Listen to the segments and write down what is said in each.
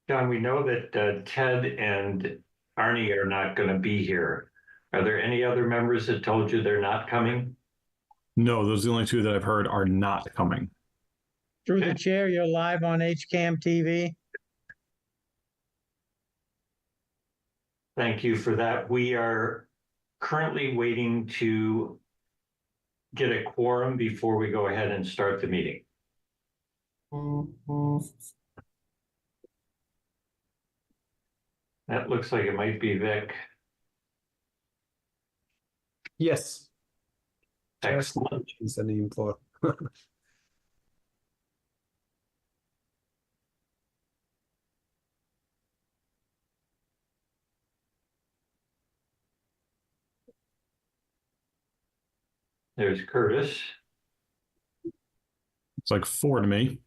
John, we know that Ted and Arnie are not going to be here. Are there any other members that told you they're not coming? No, those are the only two that I've heard are not coming. Through the chair, you're live on HCAM TV. Thank you for that. We are currently waiting to get a quorum before we go ahead and start the meeting. That looks like it might be Vic. Yes. Excellent. Is the name for. There's Curtis. It's like 4 to me.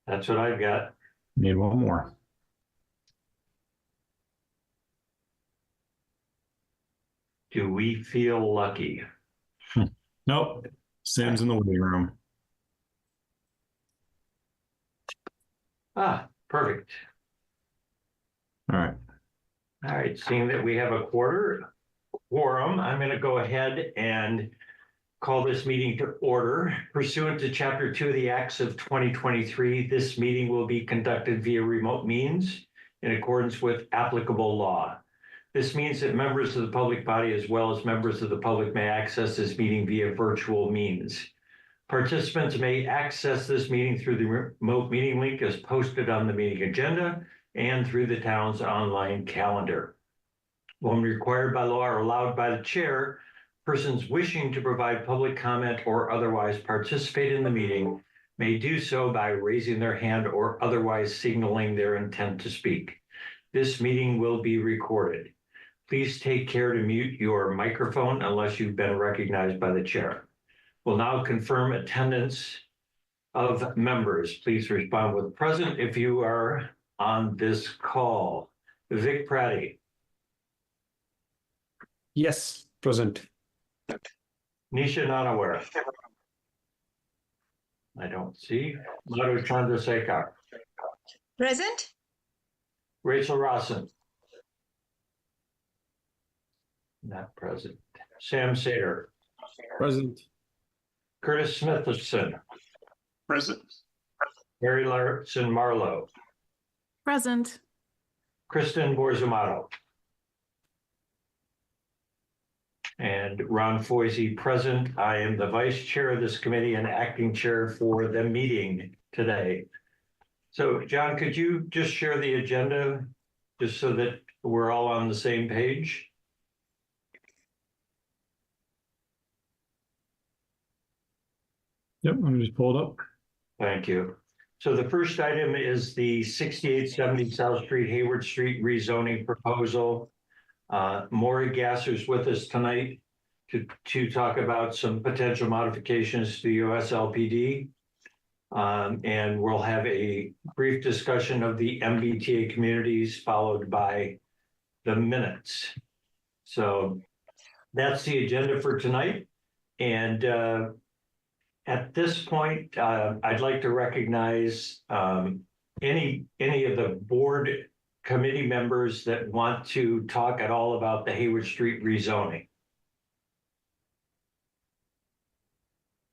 That's what I've got. Need one more. Do we feel lucky? Nope. Sam's in the waiting room. Ah, perfect. All right. All right, seeing that we have a quorum, I'm going to go ahead and call this meeting to order. Pursuant to Chapter 2 of the Acts of 2023, this meeting will be conducted via remote means in accordance with applicable law. This means that members of the public body as well as members of the public may access this meeting via virtual means. Participants may access this meeting through the remote meeting link as posted on the meeting agenda and through the town's online calendar. When required by law or allowed by the chair, persons wishing to provide public comment or otherwise participate in the meeting may do so by raising their hand or otherwise signaling their intent to speak. This meeting will be recorded. Please take care to mute your microphone unless you've been recognized by the chair. We'll now confirm attendance of members. Please respond with present if you are on this call. Vic Pratty. Yes, present. Nisha Nanaware. I don't see. Madhu Chandrasekhar. Present. Rachel Rawson. Not present. Sam Sater. Present. Curtis Smithson. Present. Mary Larson Marlowe. Present. Kristen Borzomato. And Ron Foisey present. I am the vice chair of this committee and acting chair for the meeting today. So John, could you just share the agenda just so that we're all on the same page? Yep, let me just pull it up. Thank you. So the first item is the 6870 South Street, Hayward Street rezoning proposal. Maury Gasser's with us tonight to talk about some potential modifications to the USLPD. And we'll have a brief discussion of the MBTA communities followed by the minutes. So that's the agenda for tonight. And at this point, I'd like to recognize any of the board committee members that want to talk at all about the Hayward Street rezoning.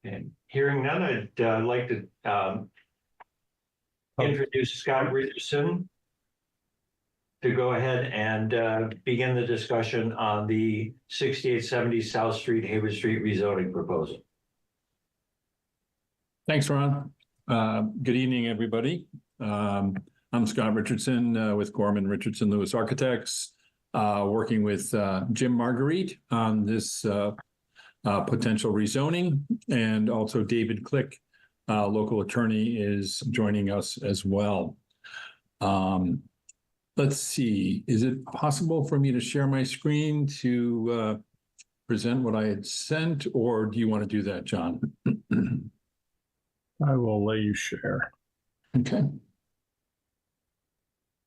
And hearing none, I'd like to introduce Scott Richardson to go ahead and begin the discussion on the 6870 South Street, Hayward Street rezoning proposal. Thanks, Ron. Good evening, everybody. I'm Scott Richardson with Gorman Richardson Lewis Architects, working with Jim Marguerite on this potential rezoning, and also David Click, local attorney, is joining us as well. Let's see, is it possible for me to share my screen to present what I had sent, or do you want to do that, John? I will let you share. Okay.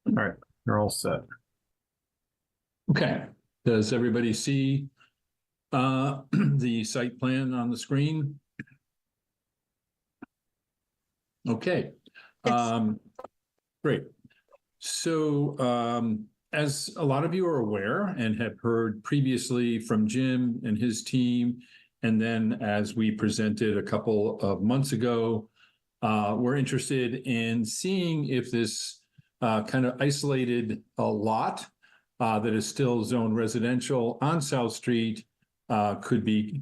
All right, you're all set. Okay. Does everybody see the site plan on the screen. Okay. Yes. Great. So, as a lot of you are aware and have heard previously from Jim and his team, and then as we presented a couple of months ago, we're interested in seeing if this kind of isolated lot that is still zoned residential on South Street could be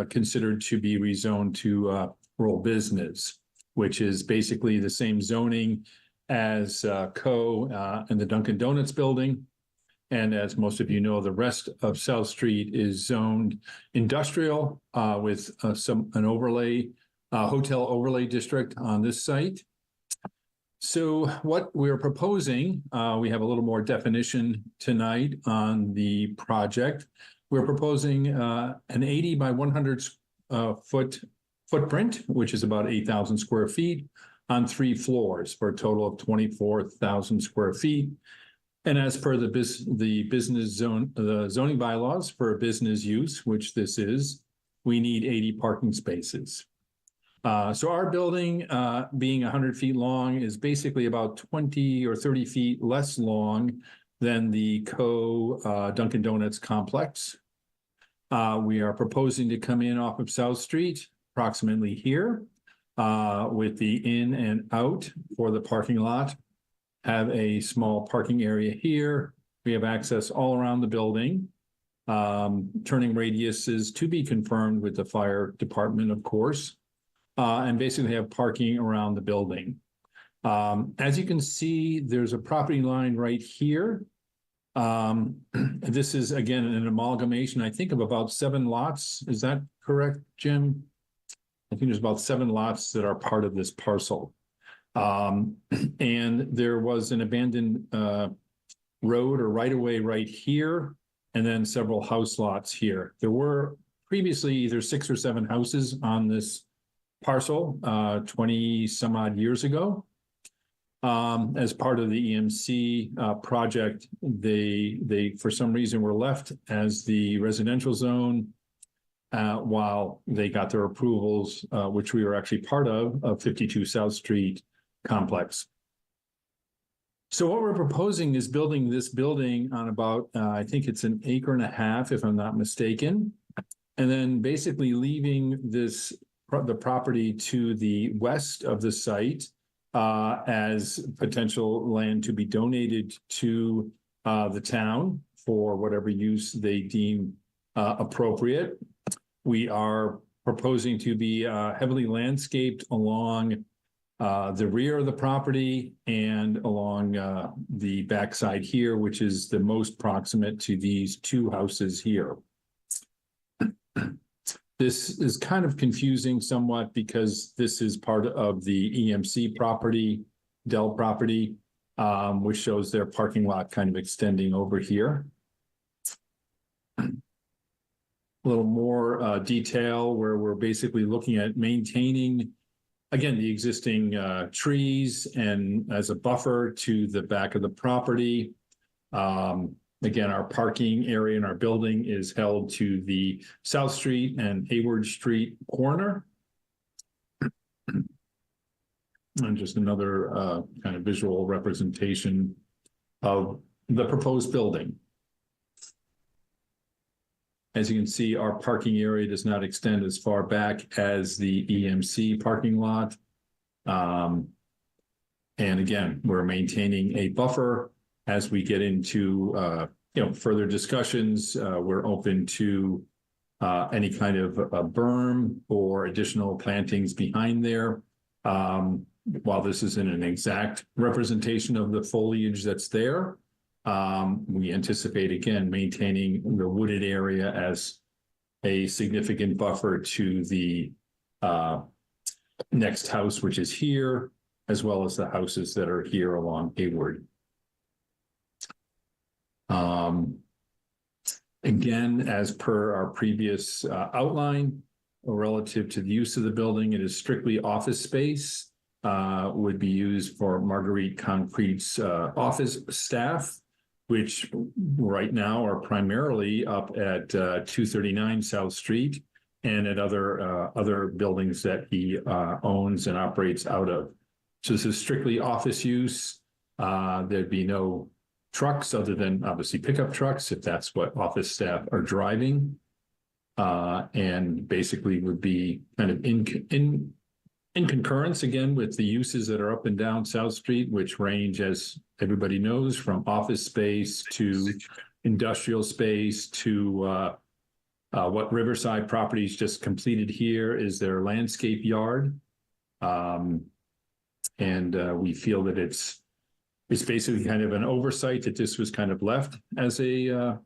considered to be rezoned to rural business, which is basically the same zoning as and the Dunkin' Donuts building. And as most of you know, the rest of South Street is zoned industrial with an overlay, hotel overlay district on this site. So what we're proposing, we have a little more definition tonight on the project. We're proposing an 80 by 100 footprint, which is about 8,000 square feet on 3 floors for a total of 24,000 square feet. And as per the business zone, the zoning bylaws for business use, which this is, we need 80 parking spaces. So our building, being 100 feet long, is basically about 20 or 30 feet less long than the Dunkin' Donuts complex. We are proposing to come in off of South Street, approximately here, with the in and out for the parking lot. Have a small parking area here. We have access all around the building. Turning radius is to be confirmed with the fire department, of course. And basically have parking around the building. As you can see, there's a property line right here. This is, again, an amalgamation, I think, of about 7 lots. Is that correct, Jim? I think there's about 7 lots that are part of this parcel. And there was an abandoned road or right-of-way right here, and then several house lots here. There were previously either 6 or 7 houses on this parcel 20 some odd years ago. As part of the EMC project, they for some reason were left as the residential zone while they got their approvals, which we were actually part of 52 South Street complex. So what we're proposing is building this building on about, I think it's 1.5 acres, if I'm not mistaken, and then basically leaving the property to the west of the site as potential land to be donated to the town for whatever use they deem appropriate. We are proposing to be heavily landscaped along the rear of the property and along the backside here, which is the most proximate to these 2 houses here. This is kind of confusing somewhat because this is part of the EMC property, Dell property, which shows their parking lot kind of extending over here. A little more detail where we're basically looking at maintaining, again, the existing trees and as a buffer to the back of the property. Again, our parking area in our building is held to the South Street and Hayward Street corner. And just another kind of visual representation of the proposed building. As you can see, our parking area does not extend as far back as the EMC parking lot. And again, we're maintaining a buffer. As we get into further discussions, we're open to any kind of a berm or additional plantings behind there. While this isn't an exact representation of the foliage that's there, we anticipate, again, maintaining the wooded area as a significant buffer to the next house, which is here, as well as the houses that are here along Hayward. Again, as per our previous outline, relative to the use of the building, it is strictly office space, would be used for Marguerite Concrete's office staff. which right now are primarily up at 239 South Street and at other buildings that he owns and operates out of. So this is strictly office use. There'd be no trucks other than obviously pickup trucks, if that's what office staff are driving. And basically would be kind of in concurrence again with the uses that are up and down South Street, which range, as everybody knows, from office space to industrial space to what Riverside Properties just completed here is their landscape yard. And we feel that it's basically kind of an oversight that this was kind of left as a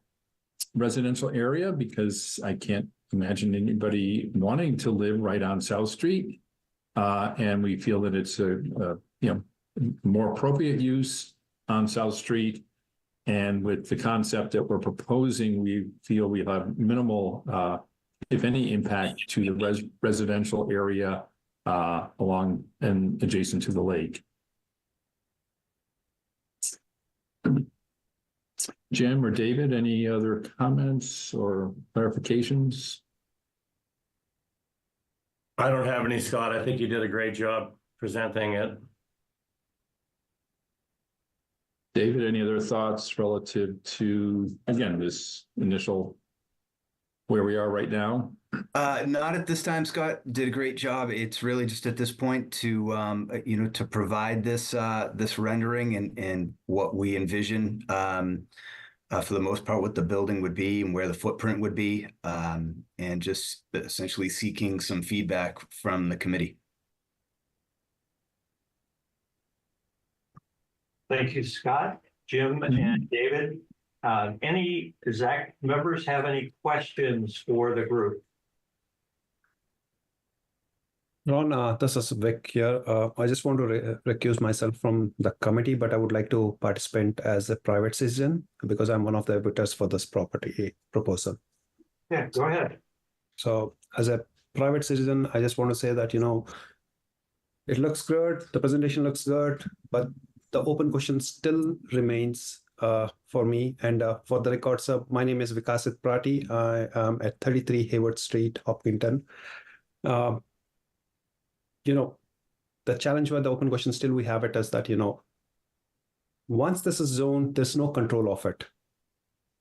residential area, because I can't imagine anybody wanting to live right on South Street. And we feel that it's a more appropriate use on South Street. And with the concept that we're proposing, we feel we have minimal, if any, impact to the residential area along and adjacent to the lake. Jim or David, any other comments or clarifications? I don't have any, Scott. I think you did a great job presenting it. David, any other thoughts relative to, again, this initial where we are right now? Not at this time, Scott. Did a great job. It's really just at this point to to provide this this rendering and what we envision for the most part what the building would be and where the footprint would be, and just essentially seeking some feedback from the committee. Thank you, Scott, Jim, and David. Any Zach members have any questions for the group? Ron, this is Vic here. I just want to recuse myself from the committee, but I would like to participate as a private citizen because I'm one of the abutters for this property proposal. Yeah, go ahead. So as a private citizen, I just want to say that, it looks good, the presentation looks good, but the open question still remains for me. And for the record, sir, my name is Vikasit Prati. I am at 33 Hayward Street, Hopkinton. The challenge with the open question still we have it is that, once this is zoned, there's no control of it.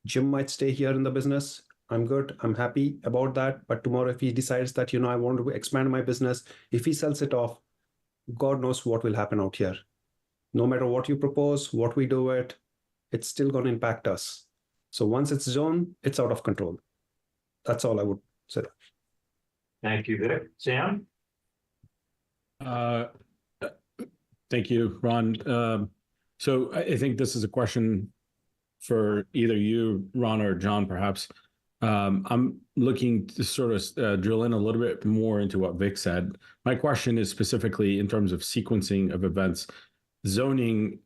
Jim might stay here in the business. I'm good. I'm happy about that. But tomorrow, if he decides that, I want to expand my business, if he sells it off, God knows what will happen out here. No matter what you propose, what we do it's still going to impact us. So once it's zoned, it's out of control. That's all I would say. Thank you, Vic. Sam? Thank you, Ron. So I think this is a question for either you, Ron, or John, perhaps. I'm looking to sort of drill in a little bit more into what Vic said. My question is specifically in terms of sequencing of events. Zoning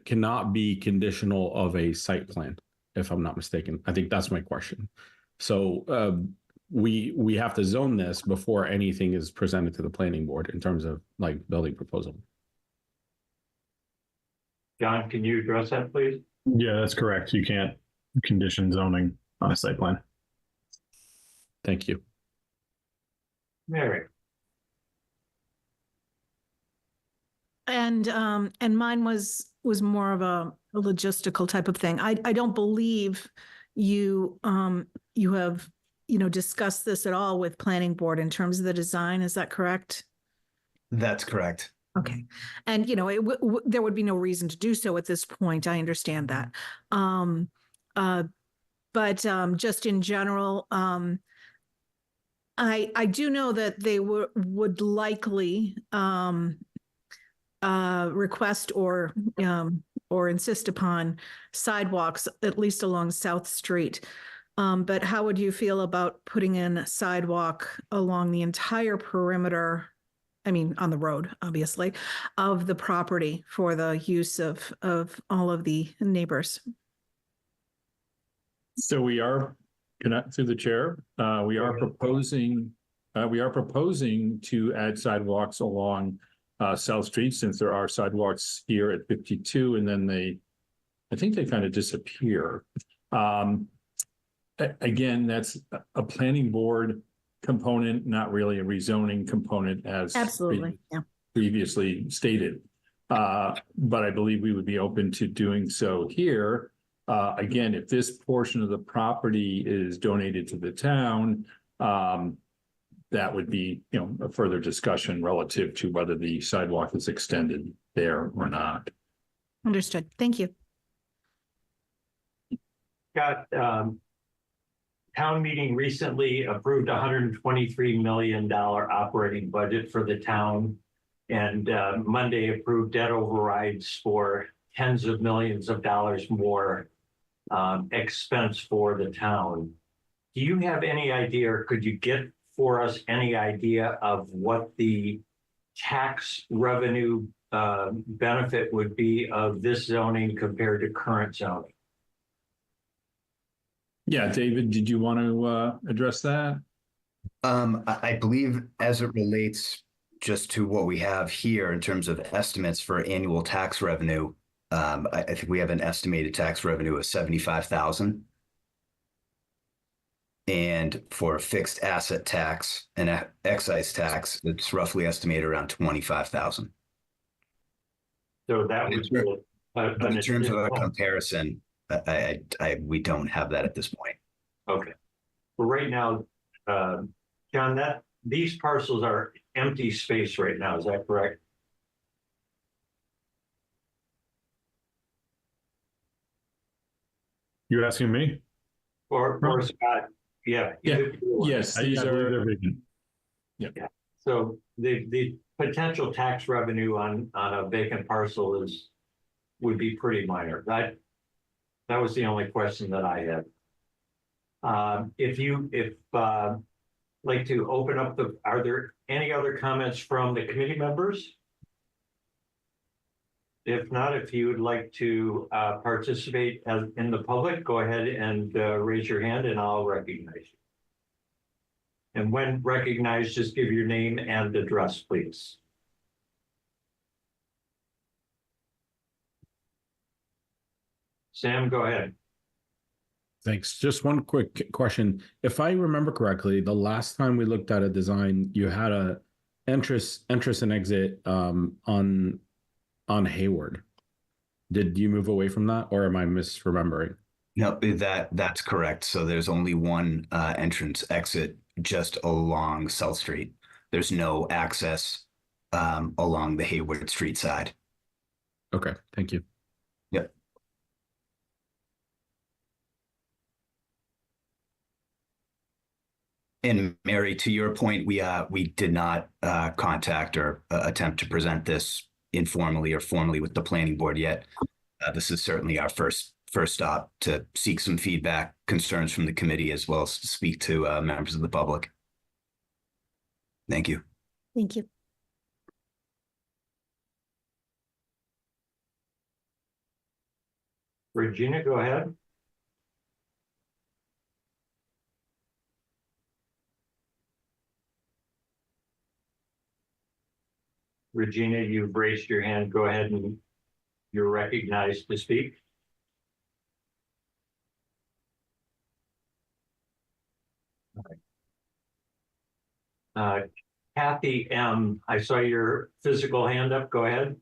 cannot be conditional of a site plan, if I'm not mistaken. I think that's my question. So we have to zone this before anything is presented to the planning board in terms of like building proposal. John, can you address that, please? Yeah, that's correct. You can't condition zoning on a site plan. Thank you. Mary? And mine was more of a logistical type of thing. I don't believe you you have discussed this at all with planning board in terms of the design. Is that correct? That's correct. Okay. And, there would be no reason to do so at this point. I understand that. But just in general, I do know that they would likely request or insist upon sidewalks, at least along South Street. But how would you feel about putting in a sidewalk along the entire perimeter? I mean, on the road, obviously, of the property for the use of all of the neighbors. So we are, through the chair, we are proposing to add sidewalks along South Street, since there are sidewalks here at 52, and then they I think they kind of disappear. Again, that's a planning board component, not really a rezoning component as Absolutely, yeah. previously stated. But I believe we would be open to doing so here. Again, if this portion of the property is donated to the town, that would be, a further discussion relative to whether the sidewalk is extended there or not. Understood. Thank you. Got, town meeting recently approved $123 million operating budget for the town. And Monday approved debt overrides for tens of millions of dollars more expense for the town. Do you have any idea, or could you get for us any idea of what the tax revenue benefit would be of this zoning compared to current zoning? Yeah, David, did you want to address that? I believe as it relates just to what we have here in terms of estimates for annual tax revenue, I think we have an estimated tax revenue of 75,000. And for fixed asset tax and excise tax, it's roughly estimated around 25,000. So that would be But in terms of a comparison, we don't have that at this point. Okay. Well, right now, John, these parcels are empty space right now, is that correct? You're asking me? Or Scott? Yeah. Yes, these are. So the potential tax revenue on a vacant parcel would be pretty minor. That was the only question that I had. If like to open up are there any other comments from the committee members? If not, if you would like to participate in the public, go ahead and raise your hand and I'll recognize you. And when recognized, just give your name and address, please. Sam, go ahead. Thanks. Just one quick question. If I remember correctly, the last time we looked at a design, you had a entrance and exit on Hayward. Did you move away from that, or am I misremembering? No, that's correct. So there's only one entrance exit just along South Street. There's no access along the Hayward Street side. Okay, thank you. Yep. And Mary, to your point, we did not contact or attempt to present this informally or formally with the planning board yet. This is certainly our first stop to seek some feedback, concerns from the committee, as well as to speak to members of the public. Thank you. Thank you. Regina, go ahead. Regina, you've raised your hand. Go ahead and you're recognized to speak. Kathy M., I saw your physical hand up. Go ahead.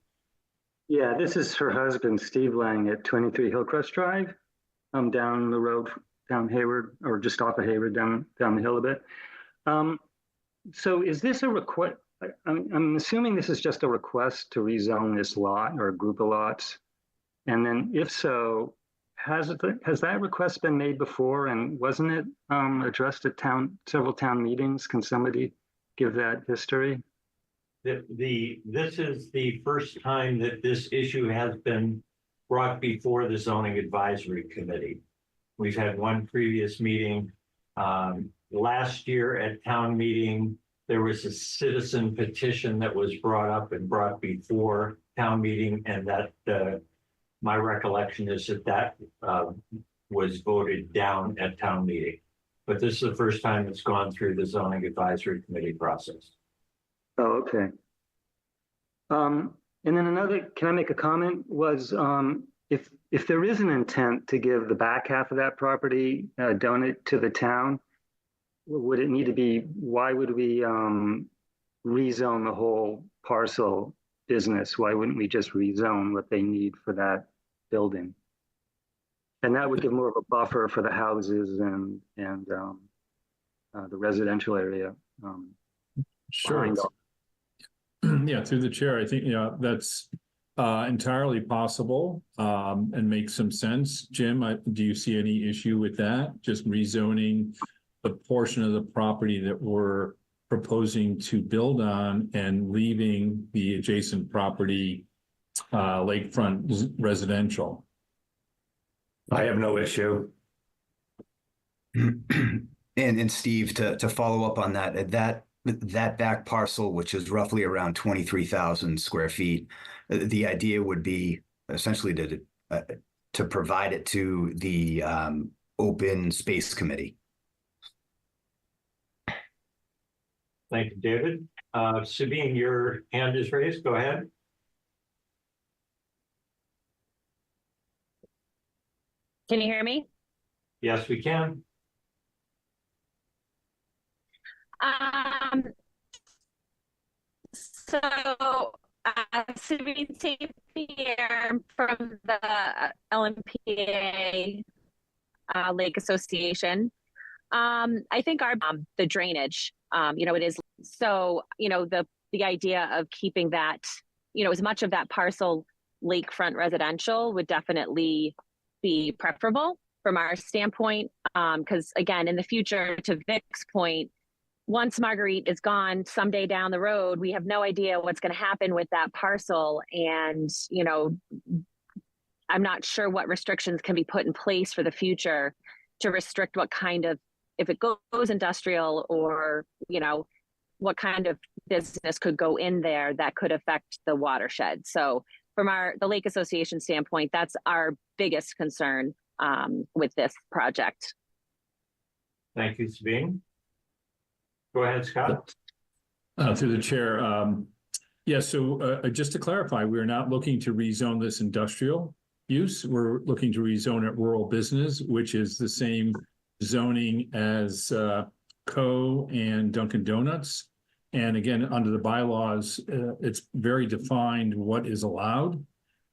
Yeah, this is her husband, Steve Lang, at 23 Hillcrest Drive. I'm down the road, down Hayward, or just off of Hayward, down the hill a bit. So is this a request? I'm assuming this is just a request to rezone this lot or a group of lots. And then if so, has that request been made before, and wasn't it addressed at several town meetings? Can somebody give that history? This is the first time that this issue has been brought before the zoning advisory committee. We've had one previous meeting. Last year at town meeting, there was a citizen petition that was brought up and brought before town meeting, and that my recollection is that was voted down at town meeting. But this is the first time it's gone through the zoning advisory committee process. Oh, okay. And then another, can I make a comment, was if there is an intent to give the back half of that property, donate to the town, would it need to be, why would we rezone the whole parcel business? Why wouldn't we just rezone what they need for that building? And that would give more of a buffer for the houses and the residential area. Sure. behind all- Yeah, through the chair, I think, that's entirely possible and makes some sense. Jim, do you see any issue with that? Just rezoning the portion of the property that we're proposing to build on and leaving the adjacent property lakefront residential? I have no issue. And Steve, to follow up on that back parcel, which is roughly around 23,000 square feet, the idea would be essentially to provide it to the Open Space Committee. Thank you, David. Sabine, your hand is raised. Go ahead. Can you hear me? Yes, we can. Sabine St. Pierre from the LMPA Lake Association. I think our the drainage, it is so, the idea of keeping that, as much of that parcel lakefront residential would definitely be preferable from our standpoint. Because again, in the future, to Vic's point, once Marguerite is gone someday down the road, we have no idea what's going to happen with that parcel. And, I'm not sure what restrictions can be put in place for the future to restrict what kind of, if it goes industrial or, what kind of business could go in there that could affect the watershed. So from the Lake Association standpoint, that's our biggest concern with this project. Thank you, Sabine. Go ahead, Scott. Through the chair. So just to clarify, we're not looking to rezone this industrial use. We're looking to rezone it rural business, which is the same zoning as Co and Dunkin' Donuts. And again, under the bylaws, it's very defined what is allowed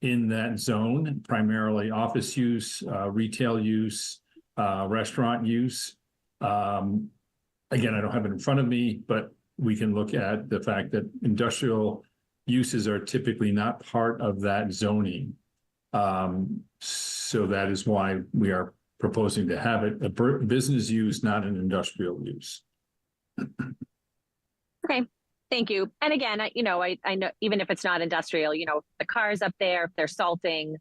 in that zone, primarily office use, retail use, restaurant use. Again, I don't have it in front of me, but we can look at the fact that industrial uses are typically not part of that zoning. So that is why we are proposing to have it a business use, not an industrial use. Okay, thank you. And again, I know even if it's not industrial, the cars up there, if they're salting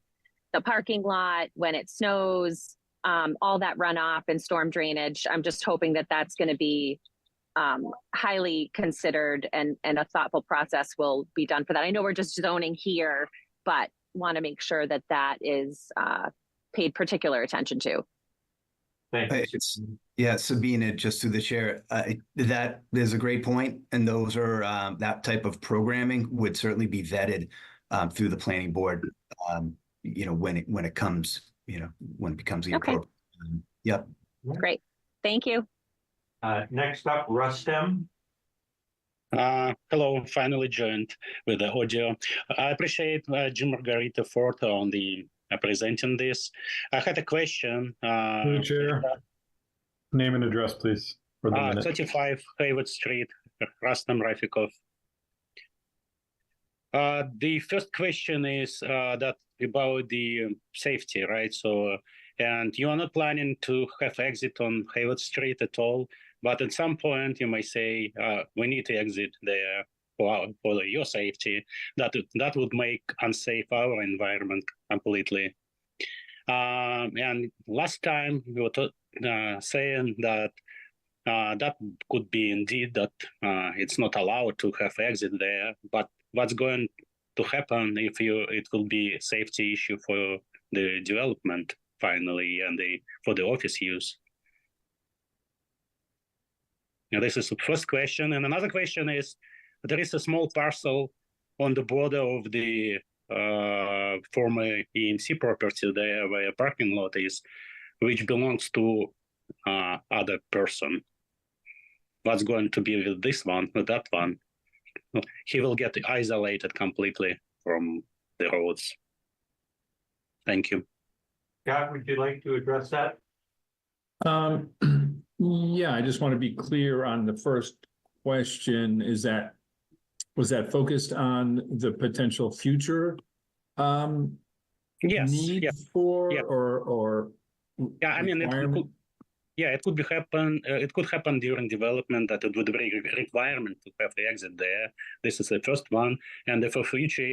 the parking lot when it snows, all that runoff and storm drainage, I'm just hoping that that's going to be highly considered and a thoughtful process will be done for that. I know we're just zoning here, but want to make sure that that is paid particular attention to. Thank you. Yeah, Sabine, just through the chair, that is a great point, and those are that type of programming would certainly be vetted through the planning board. When it comes, when it becomes the appropriate. Yep. Great, thank you. Next up, Rustem. Hello, finally joined with the audio. I appreciate Jim Marguerite effort on the presenting this. I had a question. Chair, name and address, please. For the minute. 35 Hayward Street, Rustem Rafikov. The first question is that about the safety, right? So, and you are not planning to have exit on Hayward Street at all, but at some point you may say, we need to exit there for your safety. That would make unsafe our environment completely. And last time we were saying that that could be indeed that it's not allowed to have exit there, but what's going to happen if it will be a safety issue for the development finally and for the office use? Now, this is the first question. And another question is, there is a small parcel on the border of the former EMC property there where a parking lot is, which belongs to other person. What's going to be with this one, with that one? He will get isolated completely from the roads. Thank you. Scott, would you like to address that? Yeah, I just want to be clear on the first question. Was that focused on the potential future Yes, need yeah, for yeah. or Yeah, I mean, requirement? it could happen. It could happen during development that it would be a requirement to have the exit there. This is the first one, and for future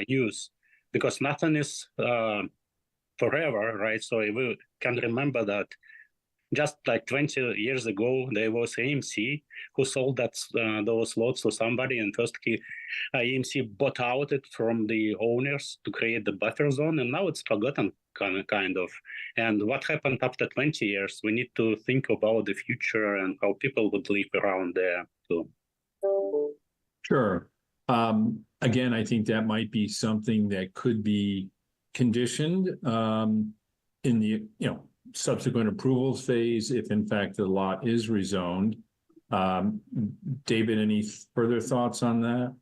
use, because nothing is forever, right? So we can remember that just like 20 years ago, there was AMC who sold those lots to somebody, and first AMC bought out it from the owners to create the buffer zone, and now it's forgotten kind of. And what happened after 20 years? We need to think about the future and how people would live around there too. Sure. Again, I think that might be something that could be conditioned in the subsequent approvals phase if in fact the lot is rezoned. David, any further thoughts on that?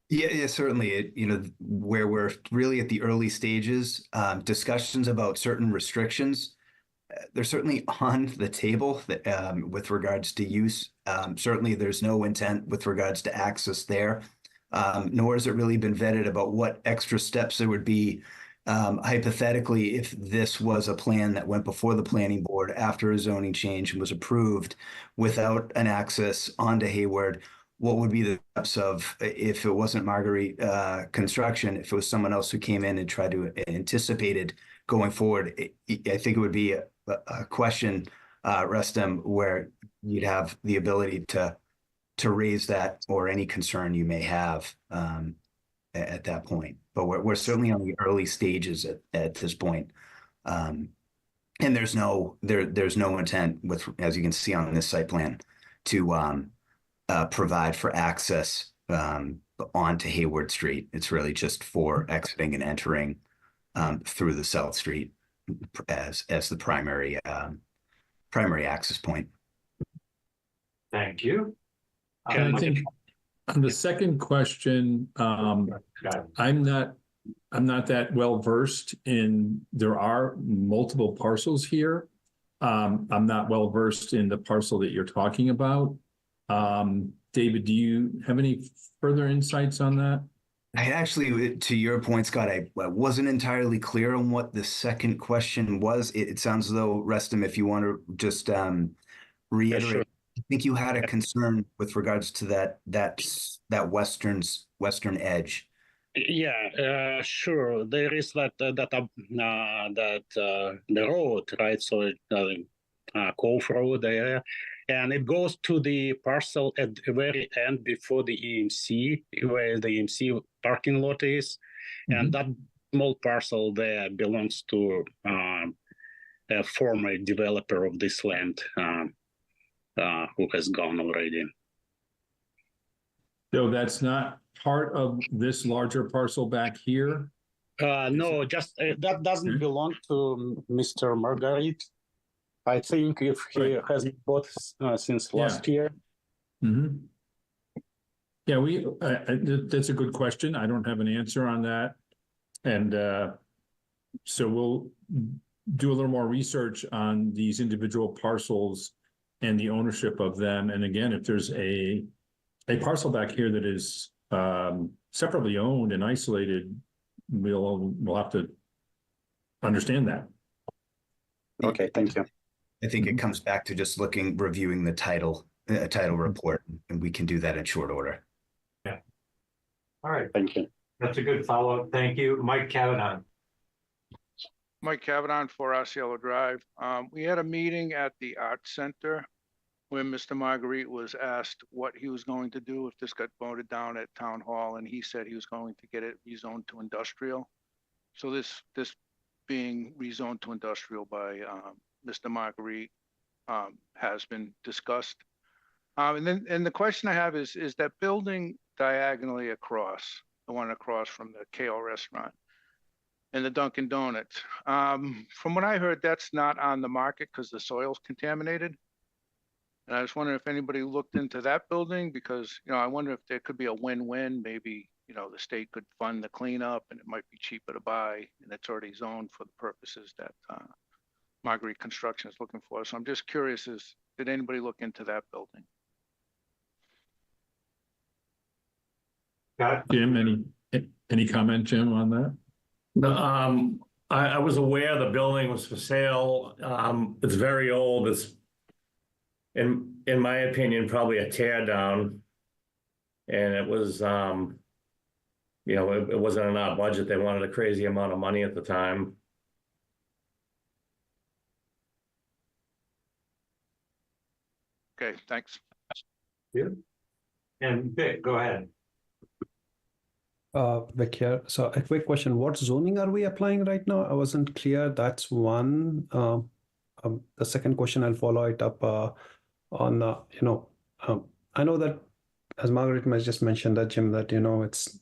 Yeah, certainly. Where we're really at the early stages, discussions about certain restrictions, they're certainly on the table with regards to use. Certainly, there's no intent with regards to access there, nor has it really been vetted about what extra steps there would be hypothetically if this was a plan that went before the planning board after a zoning change and was approved without an access onto Hayward. What would be the steps of if it wasn't Marguerite Construction, if it was someone else who came in and tried to anticipate it going forward? I think it would be a question, Rustam, where you'd have the ability to raise that or any concern you may have at that point. But we're certainly on the early stages at this point. And there's no intent with, as you can see on this site plan, to provide for access onto Hayward Street. It's really just for exiting and entering through the South Street as the primary access point. Thank you. And I think on the second question, I'm not that well versed in. There are multiple parcels here. I'm not well versed in the parcel that you're talking about. David, do you have any further insights on that? I actually, to your point, Scott, I wasn't entirely clear on what the second question was. It sounds as though, Rustam, if you want to just reiterate. Yeah, sure. I think you had a concern with regards to that western edge. Yeah, sure. There is the road, right? So Cove Road there, and it goes to the parcel at the very end before the EMC, where the EMC parking lot is, and that small parcel there belongs to a former developer of this land. Who has gone already. So that's not part of this larger parcel back here? No, just that doesn't belong to Mr. Marguerite. I think if he hasn't bought since last year. Mm-hmm. Yeah, that's a good question. I don't have an answer on that. And so we'll do a little more research on these individual parcels and the ownership of them. And again, if there's a parcel back here that is separately owned and isolated, we'll have to understand that. Okay, thank you. I think it comes back to just reviewing the title report, and we can do that in short order. Yeah. All right. Thank you. That's a good follow-up. Thank you. Mike Cavanaugh. Mike Cavanaugh, 4 Osceola Drive. We had a meeting at the Art Center where Mr. Marguerite was asked what he was going to do if this got voted down at Town Hall, and he said he was going to get it rezoned to industrial. So this being rezoned to industrial by Mr. Marguerite has been discussed. And the question I have is that building diagonally across, the one across from the KO restaurant and the Dunkin' Donuts. From what I heard, that's not on the market because the soil's contaminated. And I was wondering if anybody looked into that building because, you know, I wonder if there could be a win-win. Maybe, you know, the state could fund the cleanup and it might be cheaper to buy and it's already zoned for the purposes that Marguerite Construction is looking for. So I'm just curious, did anybody look into that building? Jim, any comment, Jim, on that? No, I was aware the building was for sale. It's very old. It's, in my opinion, probably a tear down. And it was, you know, it wasn't in our budget. They wanted a crazy amount of money at the time. Okay, thanks. Yeah. And Vic, go ahead. Vic here. So a quick question. What zoning are we applying right now? I wasn't clear. That's one. The second question, I'll follow it up on, I know that as Margaret has just mentioned that, Jim, that, you know, it's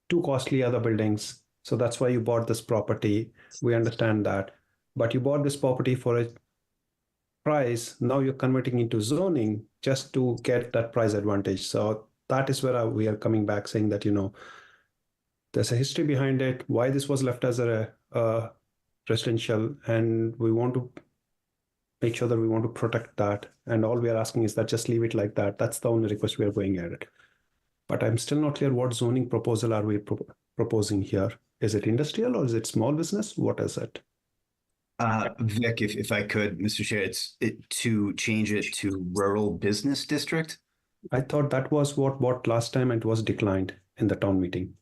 too costly other buildings. So that's why you bought this property. We understand that. But you bought this property for a price. Now you're converting into zoning just to get that price advantage. So that is where we are coming back saying that, you know, there's a history behind it, why this was left as a residential, and we want to make sure that we want to protect that. And all we are asking is that just leave it like that. That's the only request we are going at it. But I'm still not clear what zoning proposal are we proposing here. Is it industrial or is it small business? What is it? Vic, if I could, Mr. Chair, to change it to rural business district. I thought that was what bought last time and it was declined in the town meeting.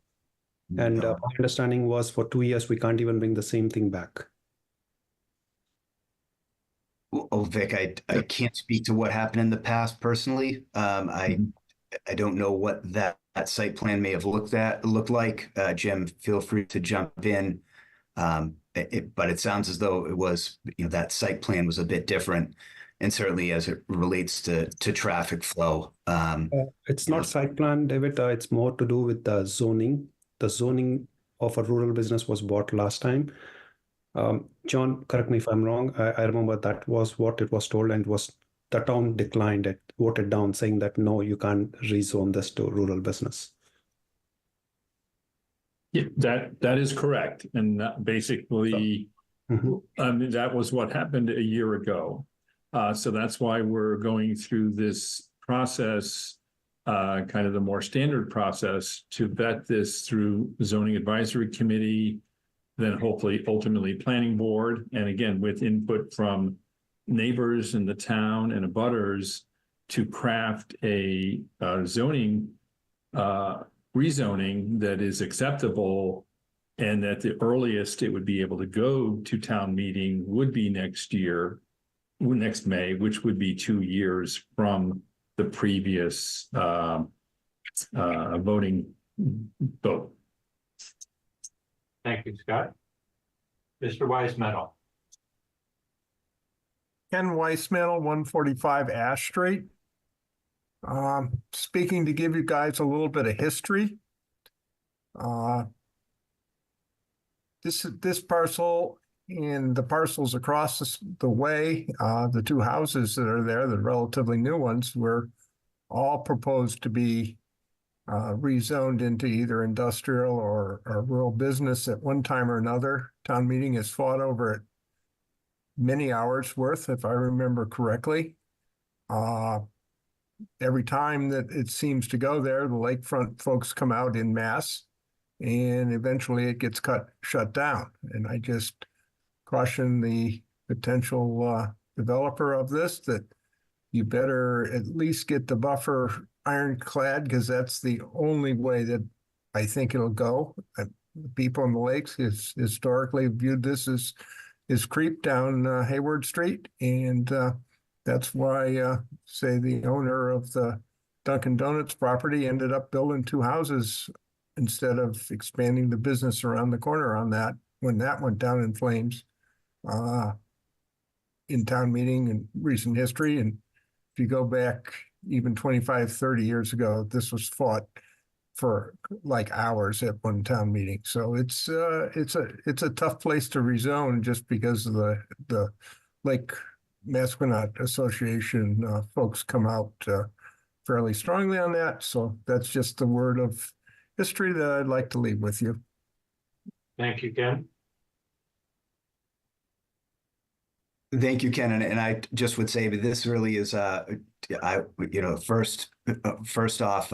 And my understanding was for 2 years, we can't even bring the same thing back. Oh, Vic, I can't speak to what happened in the past personally. I don't know what that site plan may have looked like. Jim, feel free to jump in. But it sounds as though it was, you know, that site plan was a bit different, and certainly as it relates to traffic flow. It's not site plan, David. It's more to do with the zoning. The zoning of a rural business was bought last time. John, correct me if I'm wrong. I remember that was what it was told, and was the town declined it, voted down, saying that no, you can't rezone this to rural business. Yeah, that is correct. And basically, that was what happened a year ago. So that's why we're going through this process, kind of the more standard process to vet this through zoning advisory committee, then hopefully ultimately planning board. And again, with input from neighbors in the town and abutters to craft a zoning rezoning that is acceptable, and that the earliest it would be able to go to town meeting would be next May, which would be 2 years from the previous voting vote. Thank you, Scott. Mr. Weismetal. Ken Weismetal, 145 Ash Street. Speaking to give you guys a little bit of history. This parcel and the parcels across the way, the two houses that are there, the relatively new ones, were all proposed to be rezoned into either industrial or rural business at one time or another. Town meeting has fought over it many hours worth, if I remember correctly. Every time that it seems to go there, the lakefront folks come out in mass, and eventually it gets shut down. And I just caution the potential developer of this that you better at least get the buffer ironclad, because that's the only way that I think it'll go. The people in the lakes has historically viewed this as creep down Hayward Street, and that's why, say, the owner of the Dunkin' Donuts property ended up building two houses instead of expanding the business around the corner on that, when that went down in flames in town meeting and recent history. And if you go back even 25, 30 years ago, this was fought for like hours at one town meeting. So it's a tough place to rezone just because of the Lake Masquinat Association folks come out fairly strongly on that. So that's just the word of history that I'd like to leave with you. Thank you, Ken. Thank you, Ken. And I just would say that this really is first off,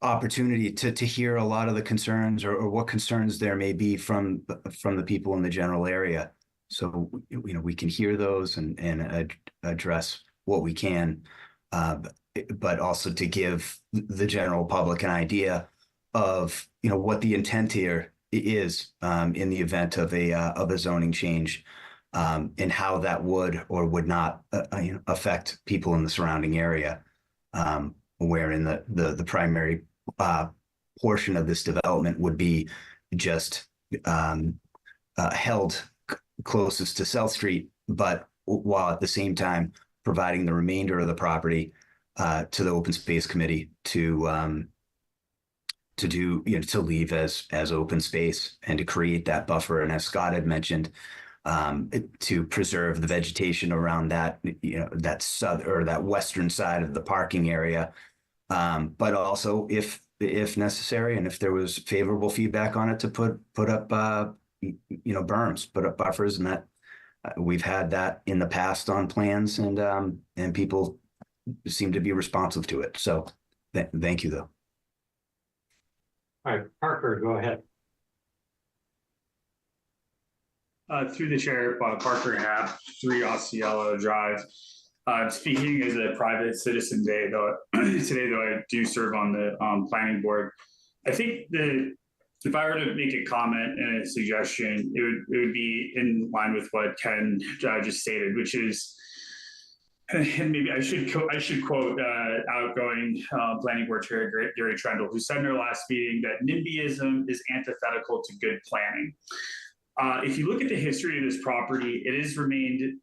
opportunity to hear a lot of the concerns or what concerns there may be from the people in the general area. So, we can hear those and address what we can, but also to give the general public an idea of, what the intent here is in the event of a zoning change, and how that would or would not affect people in the surrounding area, wherein the primary portion of this development would be just held closest to South Street, but while at the same time providing the remainder of the property to the Open Space Committee to do, to leave as open space and to create that buffer. And as Scott had mentioned, to preserve the vegetation around that, that western side of the parking area. But also if necessary, and if there was favorable feedback on it, to put up, berms, put up buffers, and that we've had that in the past on plans, and people seem to be responsive to it. So thank you, though. All right, Parker, go ahead. Through the chair, Parker Happ, 3 Osceola Drive. Speaking as a private citizen today, though I do serve on the planning board. I think if I were to make a comment and a suggestion, it would be in line with what Ken just stated, which is, and maybe I should quote outgoing planning board chair Gary Trendle, who said in our last meeting that NIMBYism is antithetical to good planning. If you look at the history of this property, it has remained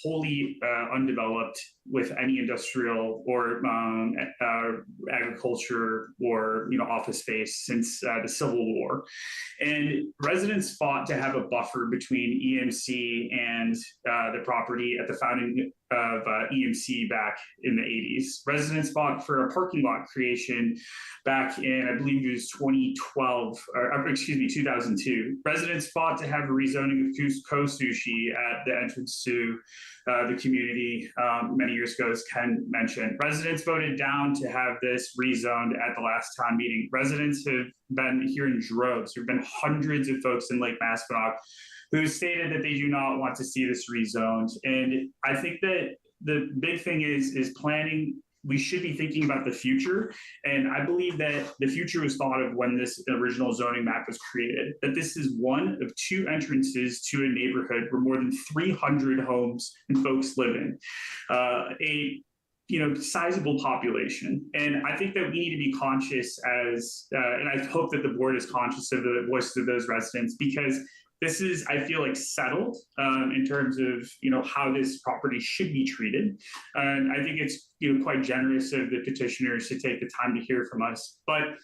wholly undeveloped with any industrial or agriculture or office space since the Civil War. And residents fought to have a buffer between EMC and the property at the founding of EMC back in the 80s. Residents fought for a parking lot creation back in, I believe it was 2002. Residents fought to have a rezoning of Cusco Sushi at the entrance to the community many years ago, as Ken mentioned. Residents voted down to have this rezoned at the last town meeting. Residents have been here in droves. There have been hundreds of folks in Lake Masquinat who stated that they do not want to see this rezoned. And I think that the big thing is planning. We should be thinking about the future. And I believe that the future was thought of when this original zoning map was created, that this is one of 2 entrances to a neighborhood where more than 300 homes and folks live in, a sizable population. And I think that we need to be conscious and I hope that the board is conscious of the voices of those residents, because this is, I feel like, settled in terms of, how this property should be treated. And I think it's, quite generous of the petitioners to take the time to hear from us. But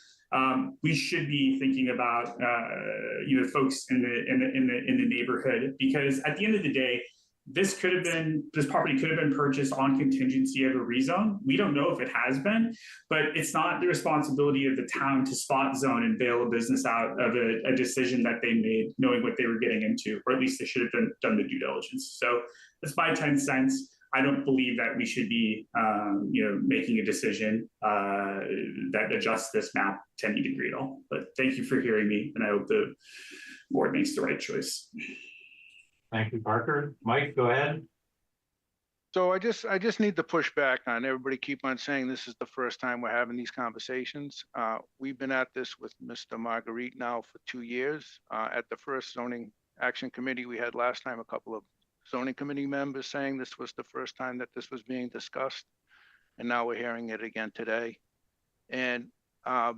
we should be thinking about, folks in the neighborhood, because at the end of the day, this property could have been purchased on contingency of a rezone. We don't know if it has been, but it's not the responsibility of the town to spot zone and bail a business out of a decision that they made, knowing what they were getting into, or at least they should have done the due diligence. So that's my 10 cents. I don't believe that we should be, making a decision that adjusts this map to any degree at all. But thank you for hearing me, and I hope the board makes the right choice. Thank you, Parker. Mike, go ahead. So I just need to push back on everybody. Keep on saying this is the first time we're having these conversations. We've been at this with Mr. Marguerite now for 2 years. At the first zoning action committee we had last time, a couple of zoning committee members saying this was the first time that this was being discussed. And now we're hearing it again today. And the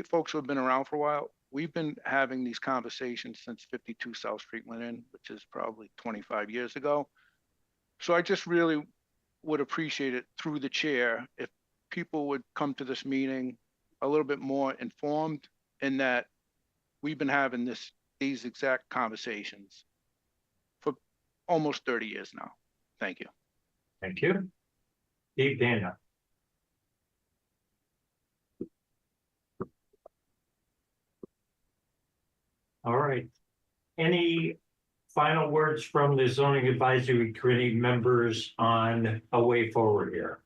folks who have been around for a while, we've been having these conversations since 52 South Street went in, which is probably 25 years ago. So I just really would appreciate it through the chair if people would come to this meeting, a little bit more informed in that we've been having these exact conversations for almost 30 years now. Thank you. Thank you. Steve Dana. All right. Any final words from the zoning advisory committee members on a way forward here?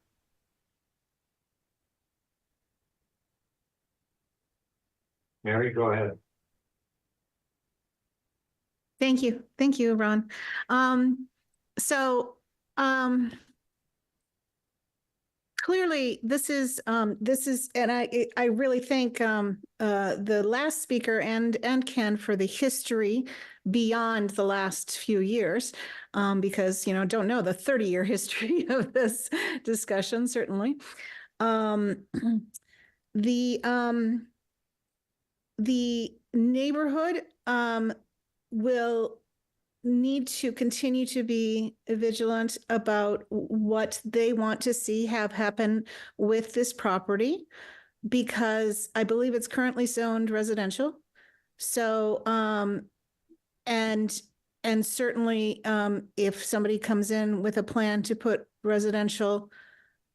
Mary, go ahead. Thank you. Thank you, Ron. Clearly this is, and I really thank the last speaker and Ken for the history beyond the last few years, because, don't know the 30-year history of this discussion, certainly. The neighborhood will need to continue to be vigilant about what they want to see have happen with this property, because I believe it's currently zoned residential. So, and certainly, if somebody comes in with a plan to put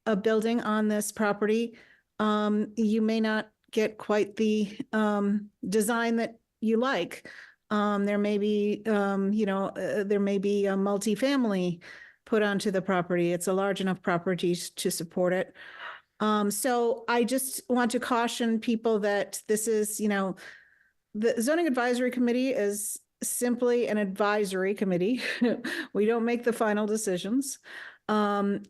a building on this property, you may not get quite the design that you like. There may be, there may be a multifamily put onto the property. It's a large enough property to support it. So I just want to caution people that this is, the zoning advisory committee is simply an advisory committee. We don't make the final decisions. In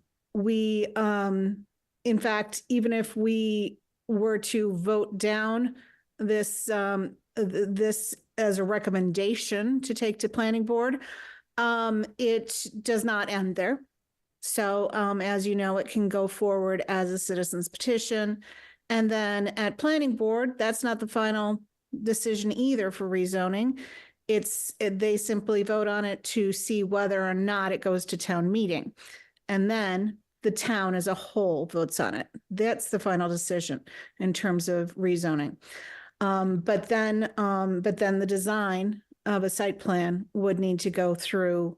fact, even if we were to vote down this as a recommendation to take to planning board, it does not end there. So as you know, it can go forward as a citizen's petition. And then at planning board, that's not the final decision either for rezoning. They simply vote on it to see whether or not it goes to town meeting. And then the town as a whole votes on it. That's the final decision in terms of rezoning. But then the design of a site plan would need to go through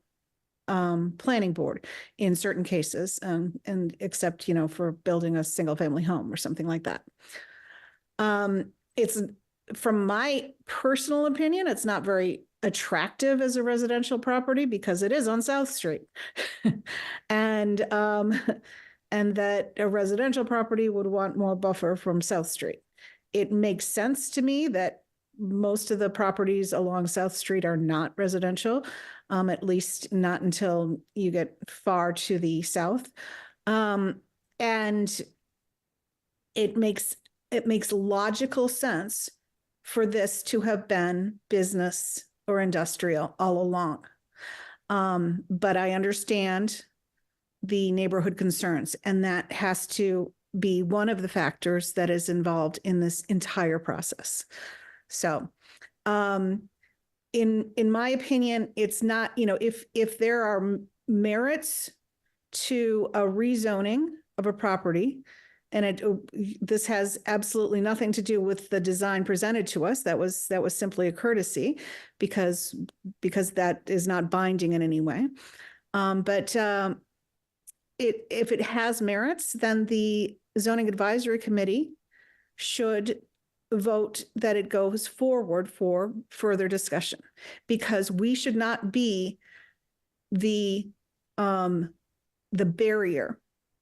planning board in certain cases, and except, for building a single family home or something like that. It's, from my personal opinion, it's not very attractive as a residential property because it is on South Street. And that a residential property would want more buffer from South Street. It makes sense to me that most of the properties along South Street are not residential, at least not until you get far to the south. And it makes logical sense for this to have been business or industrial all along. But I understand the neighborhood concerns, and that has to be one of the factors that is involved in this entire process. So, in my opinion, it's not, if there are merits to a rezoning of a property, and this has absolutely nothing to do with the design presented to us. That was simply a courtesy because that is not binding in any way. But if it has merits, then the zoning advisory committee should vote that it goes forward for further discussion, because we should not be the barrier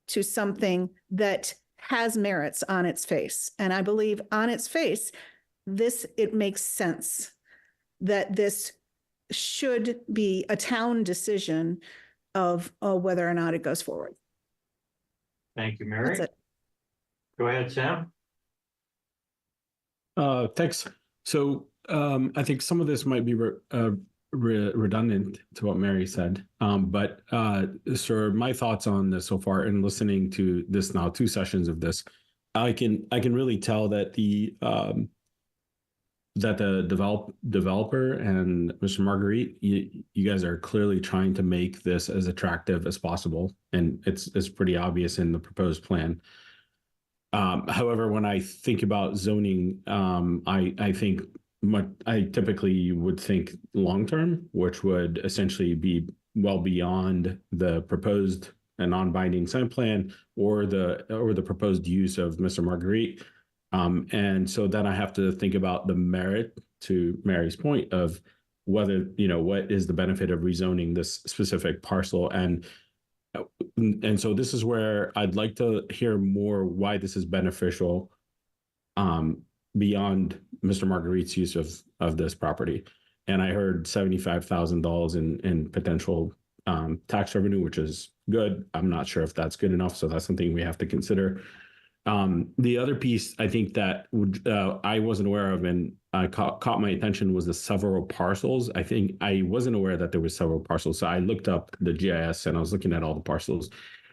to something that has merits on its face. And I believe on its face, it makes sense that this should be a town decision of whether or not it goes forward. Thank you, Mary. That's it. Go ahead, Sam. Thanks. So I think some of this might be redundant to what Mary said, but sir, my thoughts on this so far, and listening to this now, 2 sessions of this, I can really tell that the developer and Mr. Marguerite, you guys are clearly trying to make this as attractive as possible, and it's pretty obvious in the proposed plan. However, when I think about zoning, I think I typically would think long-term, which would essentially be well beyond the proposed and non-binding site plan or the proposed use of Mr. Marguerite. And so then I have to think about the merit, to Mary's point, of whether, what is the benefit of rezoning this specific parcel. And so this is where I'd like to hear more why this is beneficial beyond Mr. Marguerite's use of this property. And I heard $75,000 in potential tax revenue, which is good. I'm not sure if that's good enough, so that's something we have to consider. The other piece I think that I wasn't aware of and caught my attention was the several parcels. I think I wasn't aware that there were several parcels. So I looked up the GIS and I was looking at all the parcels.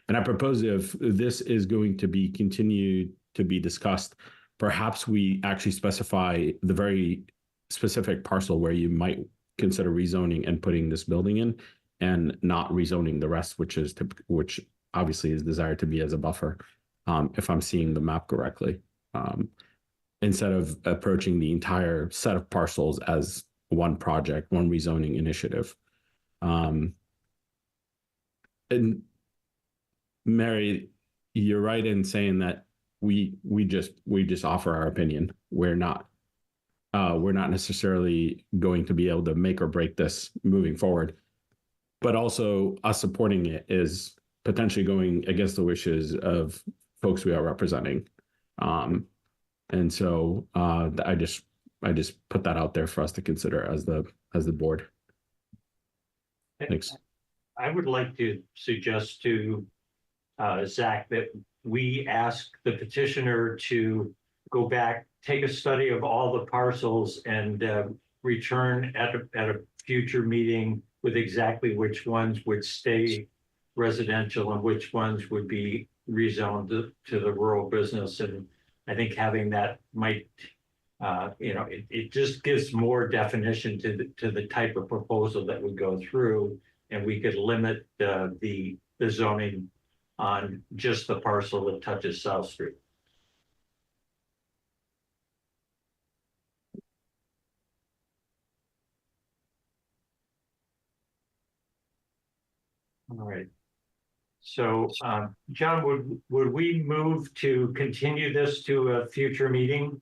And I propose if this is going to be continued to be discussed, perhaps we actually specify the very specific parcel where you might consider rezoning and putting this building in, and not rezoning the rest, which obviously is desired to be as a buffer. If I'm seeing the map correctly, instead of approaching the entire set of parcels as one project, one rezoning initiative. And Mary, you're right in saying that we just offer our opinion. We're not necessarily going to be able to make or break this moving forward, but also us supporting it is potentially going against the wishes of folks we are representing. And so I just put that out there for us to consider as the board. Thanks. I would like to suggest to Zach that we ask the petitioner to go back, take a study of all the parcels and return at a future meeting with exactly which ones would stay residential and which ones would be rezoned to the rural business. And I think having that might, it just gives more definition to the type of proposal that would go through, and we could limit the zoning on just the parcel that touches South Street. All right. So, John, would we move to continue this to a future meeting?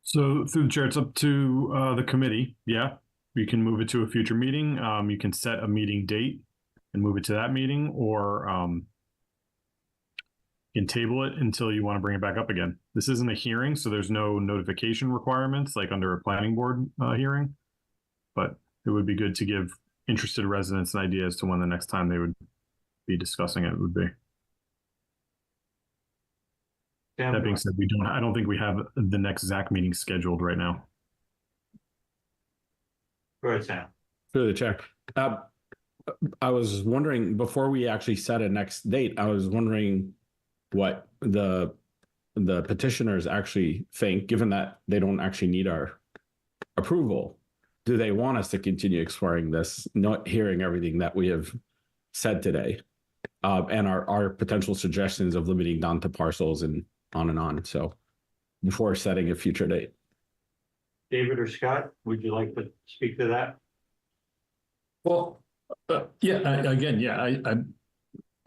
So through the chair, it's up to the committee. Yeah, we can move it to a future meeting. You can set a meeting date and move it to that meeting, or you can table it until you want to bring it back up again. This isn't a hearing, so there's no notification requirements like under a planning board hearing, but it would be good to give interested residents an idea as to when the next time they would be discussing it would be. That being said, I don't think we have the next ZAC meeting scheduled right now. Go ahead, Sam. Through the chair. I was wondering, before we actually set a next date, I was wondering what the petitioners actually think, given that they don't actually need our approval. Do they want us to continue exploring this, not hearing everything that we have said today, and our potential suggestions of limiting down to parcels and on and on? So before setting a future date. David or Scott, would you like to speak to that? Well, I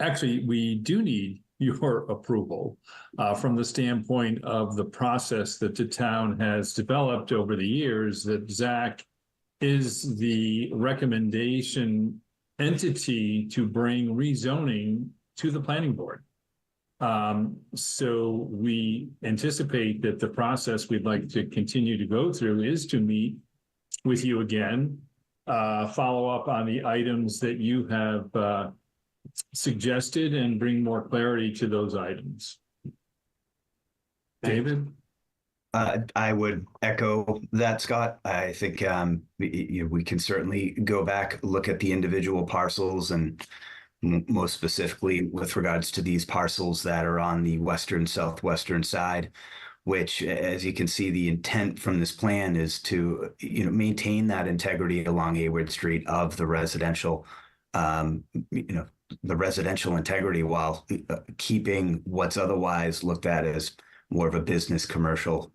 actually, we do need your approval from the standpoint of the process that the town has developed over the years, that ZAC is the recommendation entity to bring rezoning to the planning board. So we anticipate that the process we'd like to continue to go through is to meet with you again, follow up on the items that you have suggested and bring more clarity to those items. David? I would echo that, Scott. I think we can certainly go back, look at the individual parcels, and most specifically with regards to these parcels that are on the western, southwestern side, which, as you can see, the intent from this plan is to maintain that integrity along Hayward Street of the residential the residential integrity while keeping what's otherwise looked at as more of a business commercial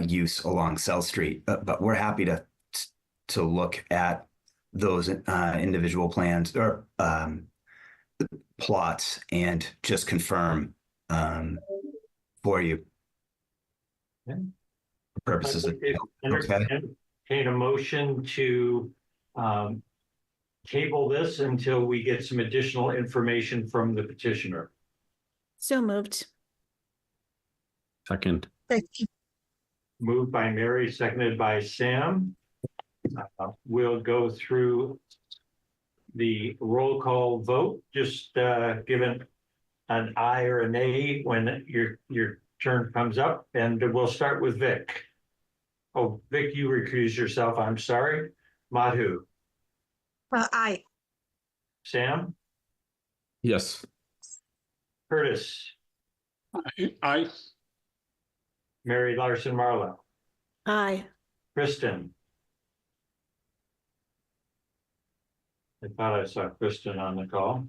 use along South Street. But we're happy to look at those individual plans or plots and just confirm for you. Okay. For purposes of entertain a motion to table this until we get some additional information from the petitioner. So moved. Second. Moved by Mary, seconded by Sam. We'll go through the roll call vote, just given an aye or a nay when your turn comes up, and we'll start with Vic. Oh, Vic, you recuse yourself. I'm sorry. Madhu. Aye. Sam. Yes. Curtis. Aye. Mary Larson Marlowe. Aye. Kristen. I thought I saw Kristen on the call.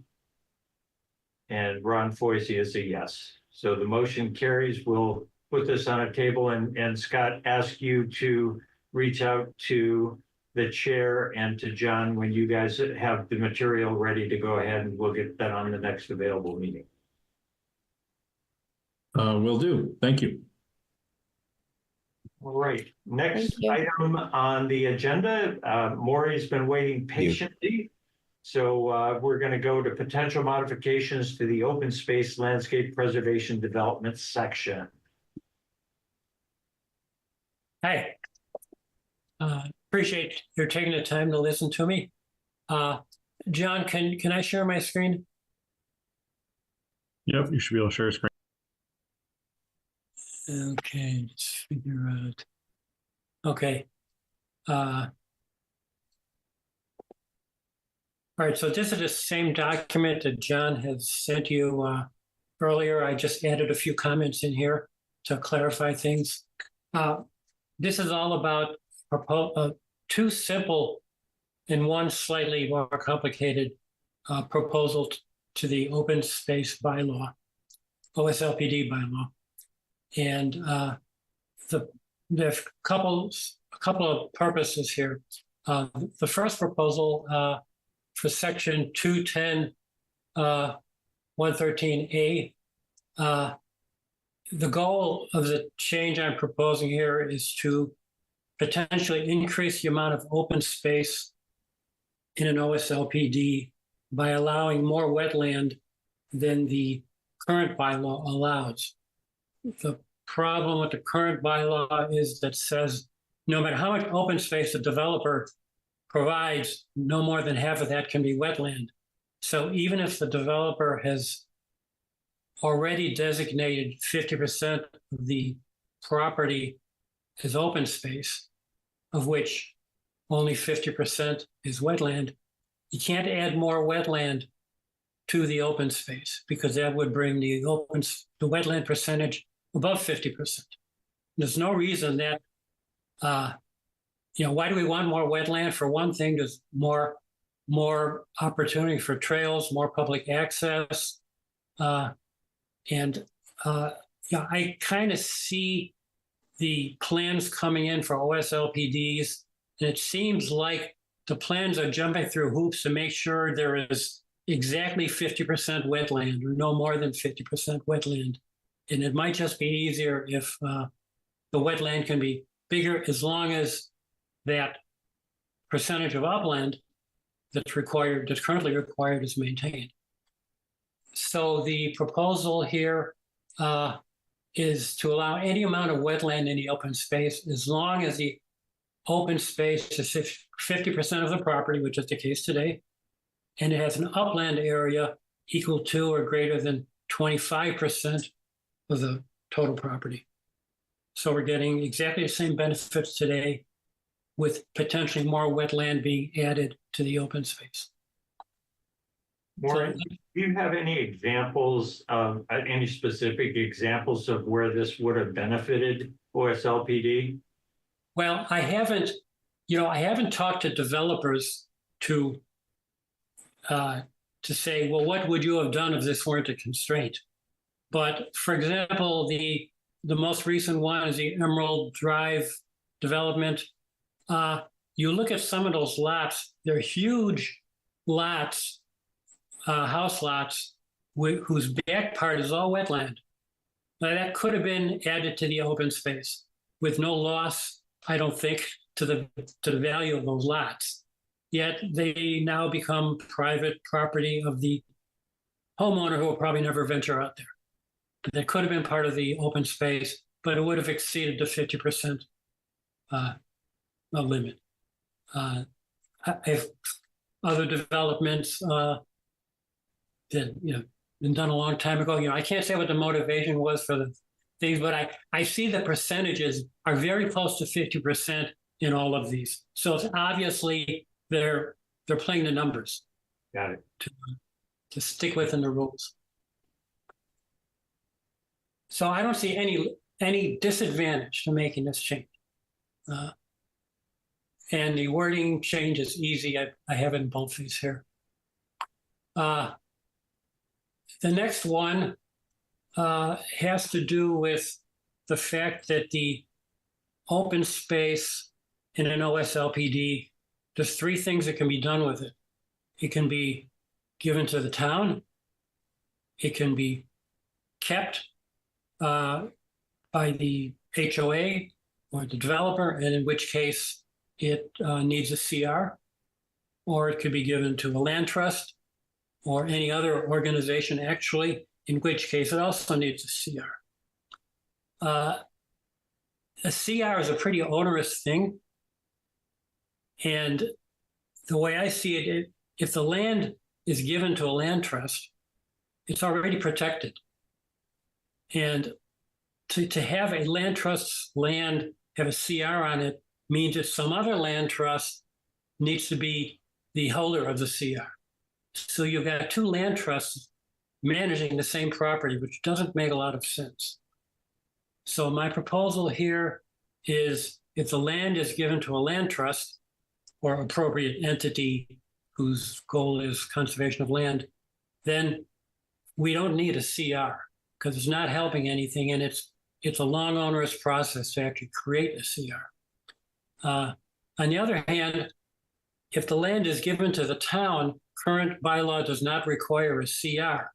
And Ron Foisey is a yes. So the motion carries. We'll put this on a table, and Scott, ask you to reach out to the chair and to John when you guys have the material ready to go ahead, and we'll get that on the next available meeting. Will do. Thank you. All right, next item on the agenda, Maury's been waiting patiently. So we're going to go to potential modifications to the open space landscape preservation development section. Hi. Appreciate your taking the time to listen to me. John, can I share my screen? Yep, you should be able to share a screen. Okay, let's figure out. Okay. All right, so this is the same document that John has sent you earlier. I just added a few comments in here to clarify things. This is all about two simple and one slightly more complicated proposal to the open space bylaw, OSLPD bylaw. And there's a couple of purposes here. The first proposal for section 210 113A, the goal of the change I'm proposing here is to potentially increase the amount of open space in an OSLPD by allowing more wetland than the current bylaw allows. The problem with the current bylaw is that says no matter how much open space the developer provides, no more than half of that can be wetland. So even if the developer has already designated 50% of the property as open space, of which only 50% is wetland, you can't add more wetland to the open space because that would bring the wetland percentage above 50%. There's no reason that, why do we want more wetland? For one thing, there's more opportunity for trails, more public access. I kind of see the plans coming in for OSLPDs, and it seems like the plans are jumping through hoops to make sure there is exactly 50% wetland or no more than 50% wetland. And it might just be easier if the wetland can be bigger as long as that percentage of upland that's currently required is maintained. So the proposal here is to allow any amount of wetland in the open space as long as the open space is 50% of the property, which is the case today, and it has an upland area equal to or greater than 25% of the total property. So we're getting exactly the same benefits today with potentially more wetland being added to the open space. Maureen, do you have any examples of any specific examples of where this would have benefited OSLPD? Well, I haven't talked to developers to to say, well, what would you have done if this weren't a constraint? But for example, the most recent one is the Emerald Drive development. You look at some of those lots, they're huge lots, house lots, whose back part is all wetland. Now, that could have been added to the open space with no loss, I don't think, to the value of those lots. Yet they now become private property of the homeowner who will probably never venture out there. That could have been part of the open space, but it would have exceeded the 50% limit. If other developments that been done a long time ago, I can't say what the motivation was for the things, but I see the percentages are very close to 50% in all of these. So it's obviously they're playing the numbers. Got it. To stick within the rules. So I don't see any disadvantage to making this change. And the wording change is easy. I have it in boldface here. The next one has to do with the fact that the open space in an OSLPD, there's three things that can be done with it. It can be given to the town. It can be kept by the HOA or the developer, and in which case it needs a CR, or it could be given to a land trust or any other organization, actually, in which case it also needs a CR. A CR is a pretty onerous thing. And the way I see it, if the land is given to a land trust, it's already protected. And to have a land trust's land have a CR on it means that some other land trust needs to be the holder of the CR. So you've got two land trusts managing the same property, which doesn't make a lot of sense. So my proposal here is if the land is given to a land trust or appropriate entity whose goal is conservation of land, then we don't need a CR because it's not helping anything, and it's a long, onerous process to actually create a CR. On the other hand, if the land is given to the town, current bylaw does not require a CR.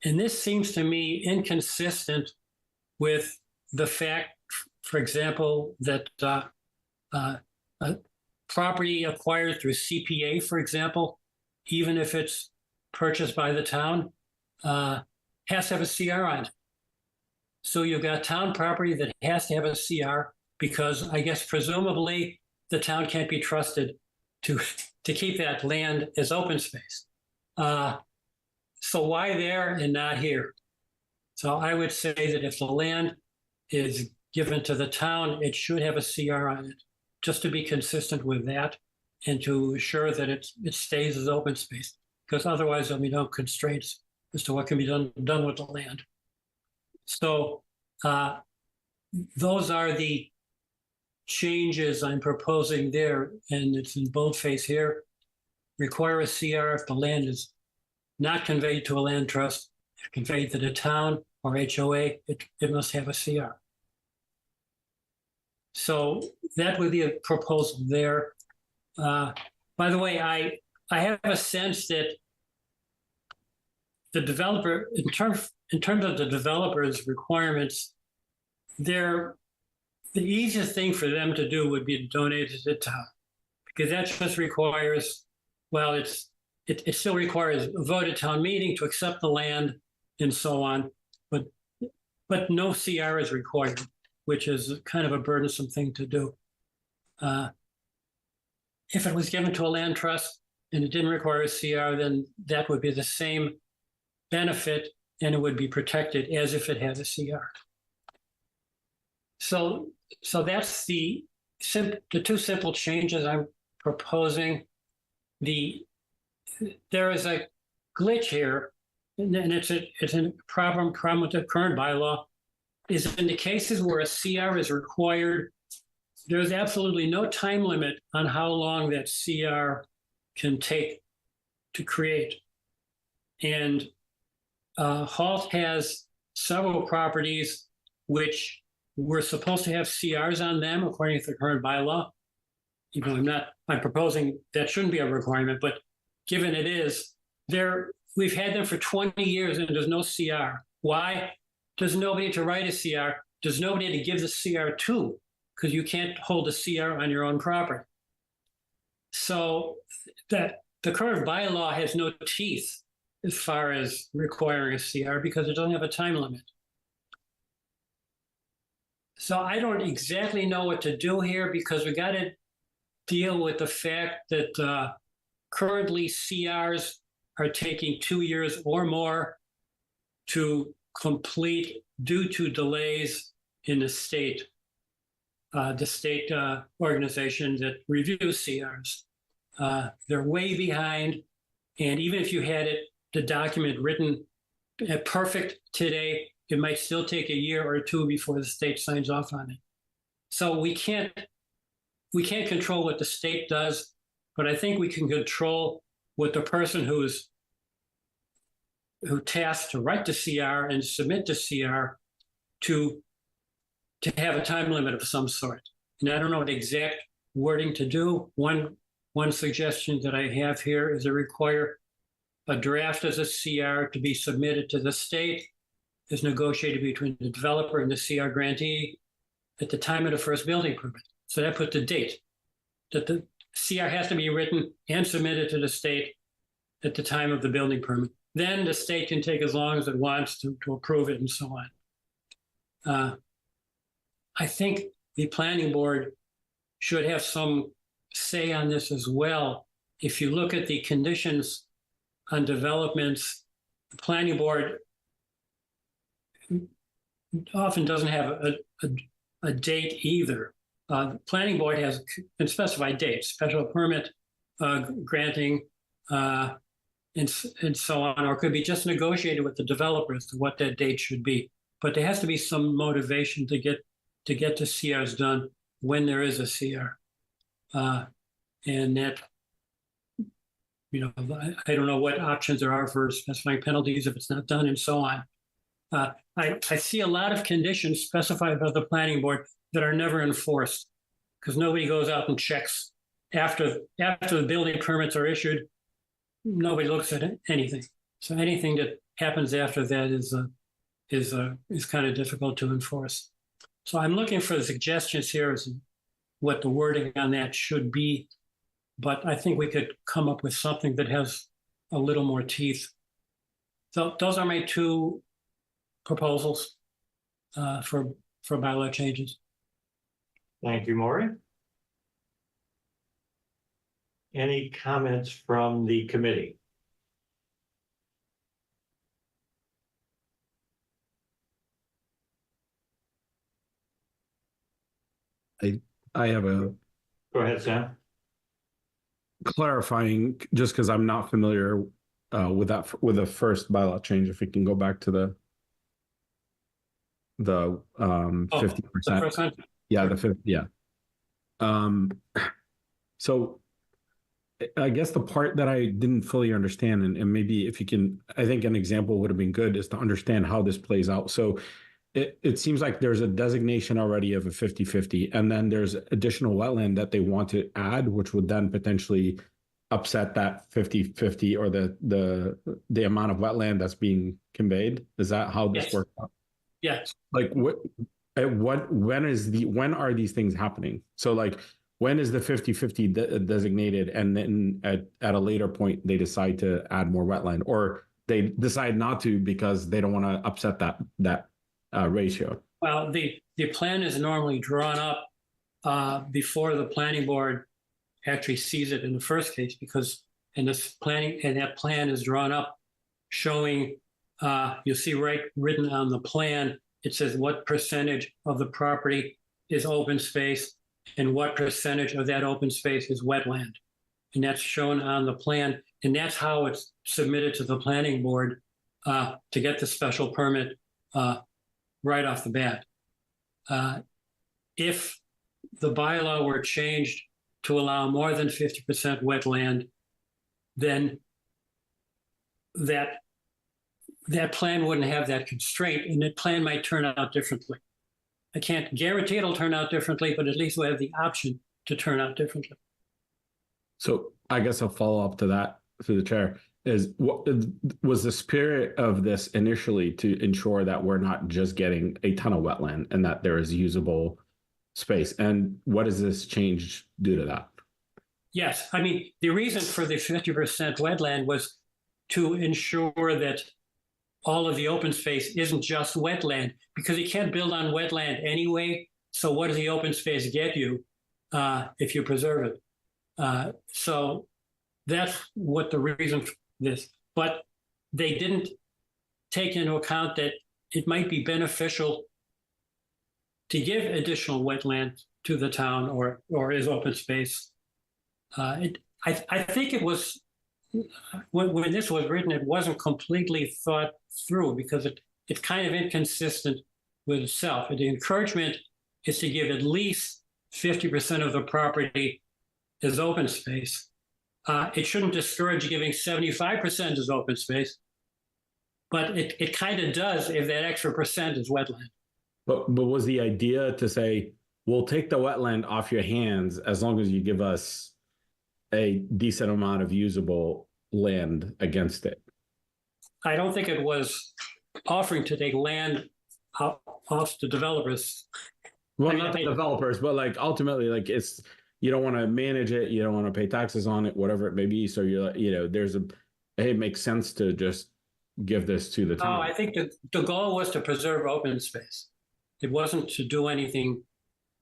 And this seems to me inconsistent with the fact, for example, that property acquired through CPA, for example, even if it's purchased by the town, has to have a CR on it. So you've got town property that has to have a CR because I guess presumably the town can't be trusted to keep that land as open space. So why there and not here? So I would say that if the land is given to the town, it should have a CR on it, just to be consistent with that and to assure that it stays as open space, because otherwise there'll be no constraints as to what can be done with the land. So those are the changes I'm proposing there, and it's in boldface here. Require a CR if the land is not conveyed to a land trust, conveyed to the town or HOA, it must have a CR. So that would be a proposal there. By the way, I have a sense that the developer, in terms of the developer's requirements, the easiest thing for them to do would be to donate it to the town, because that just requires, well, it still requires a vote at town meeting to accept the land and so on, but no CR is required, which is kind of a burdensome thing to do. If it was given to a land trust and it didn't require a CR, then that would be the same benefit and it would be protected as if it had a CR. So that's the two simple changes I'm proposing. There is a glitch here, and it's a problem with the current bylaw, is in the cases where a CR is required, there's absolutely no time limit on how long that CR can take to create. And Halt has several properties which were supposed to have CRs on them according to the current bylaw. Even though I'm proposing that shouldn't be a requirement, but given it is, we've had them for 20 years and there's no CR. Why? There's nobody to write a CR. There's nobody to give the CR to, because you can't hold a CR on your own property. So that the current bylaw has no teeth as far as requiring a CR because it doesn't have a time limit. So I don't exactly know what to do here because we got to deal with the fact that currently CRs are taking 2 years or more to complete due to delays in the state organization that reviews CRs. They're way behind. And even if you had the document written perfect today, it might still take a year or two before the state signs off on it. So we can't control what the state does, but I think we can control what the person who tasked to write the CR and submit the CR to have a time limit of some sort. And I don't know the exact wording to do. One suggestion that I have here is to require a draft as a CR to be submitted to the state is negotiated between the developer and the CR grantee at the time of the first building permit. So that puts the date that the CR has to be written and submitted to the state at the time of the building permit. Then the state can take as long as it wants to approve it and so on. I think the planning board should have some say on this as well. If you look at the conditions on developments, the planning board often doesn't have a date either. The planning board can specify dates, special permit granting, and so on, or it could be just negotiated with the developers to what that date should be. But there has to be some motivation to get the CRs done when there is a CR. And that, I don't know what options there are for specifying penalties if it's not done and so on. I see a lot of conditions specified by the planning board that are never enforced because nobody goes out and checks after the building permits are issued. Nobody looks at anything. So anything that happens after that is kind of difficult to enforce. So I'm looking for the suggestions here as what the wording on that should be. But I think we could come up with something that has a little more teeth. So those are my two proposals for bylaw changes. Thank you, Maury. Any comments from the committee? I have a Go ahead, Sam. clarifying, just because I'm not familiar with the first bylaw change. If we can go back to the 50%. Yeah, the 50. Yeah. So I guess the part that I didn't fully understand, and maybe if you can, I think an example would have been good, is to understand how this plays out. So it seems like there's a designation already of a 50-50, and then there's additional wetland that they want to add, which would then potentially upset that 50-50 or the amount of wetland that's being conveyed. Is that how this works out? Yes. Like when are these things happening? So like, when is the 50-50 designated, and then at a later point they decide to add more wetland, or they decide not to because they don't want to upset that ratio? Well, the plan is normally drawn up before the planning board actually sees it in the first case, because that plan is drawn up showing, you'll see written on the plan, it says what percentage of the property is open space and what percentage of that open space is wetland. And that's shown on the plan. And that's how it's submitted to the planning board to get the special permit right off the bat. If the bylaw were changed to allow more than 50% wetland, then that that plan wouldn't have that constraint, and that plan might turn out differently. I can't guarantee it'll turn out differently, but at least we have the option to turn out differently. So I guess I'll follow up to that through the chair. Is what was the spirit of this initially to ensure that we're not just getting a ton of wetland and that there is usable space? And what does this change do to that? Yes, I mean, the reason for the 50% wetland was to ensure that all of the open space isn't just wetland, because you can't build on wetland anyway. So what does the open space get you if you preserve it? So that's what the reason for this. But they didn't take into account that it might be beneficial to give additional wetland to the town or as open space. I think it was, when this was written, it wasn't completely thought through because it's kind of inconsistent with itself. And the encouragement is to give at least 50% of the property as open space. It shouldn't discourage giving 75% as open space, but it kind of does if that extra percent is wetland. But was the idea to say, we'll take the wetland off your hands as long as you give us a decent amount of usable land against it? I don't think it was offering to take land off the developers. Well, not the developers, but like ultimately, like it's, you don't want to manage it, you don't want to pay taxes on it, whatever it may be. So there's it makes sense to just give this to the town. I think the goal was to preserve open space. It wasn't to do anything.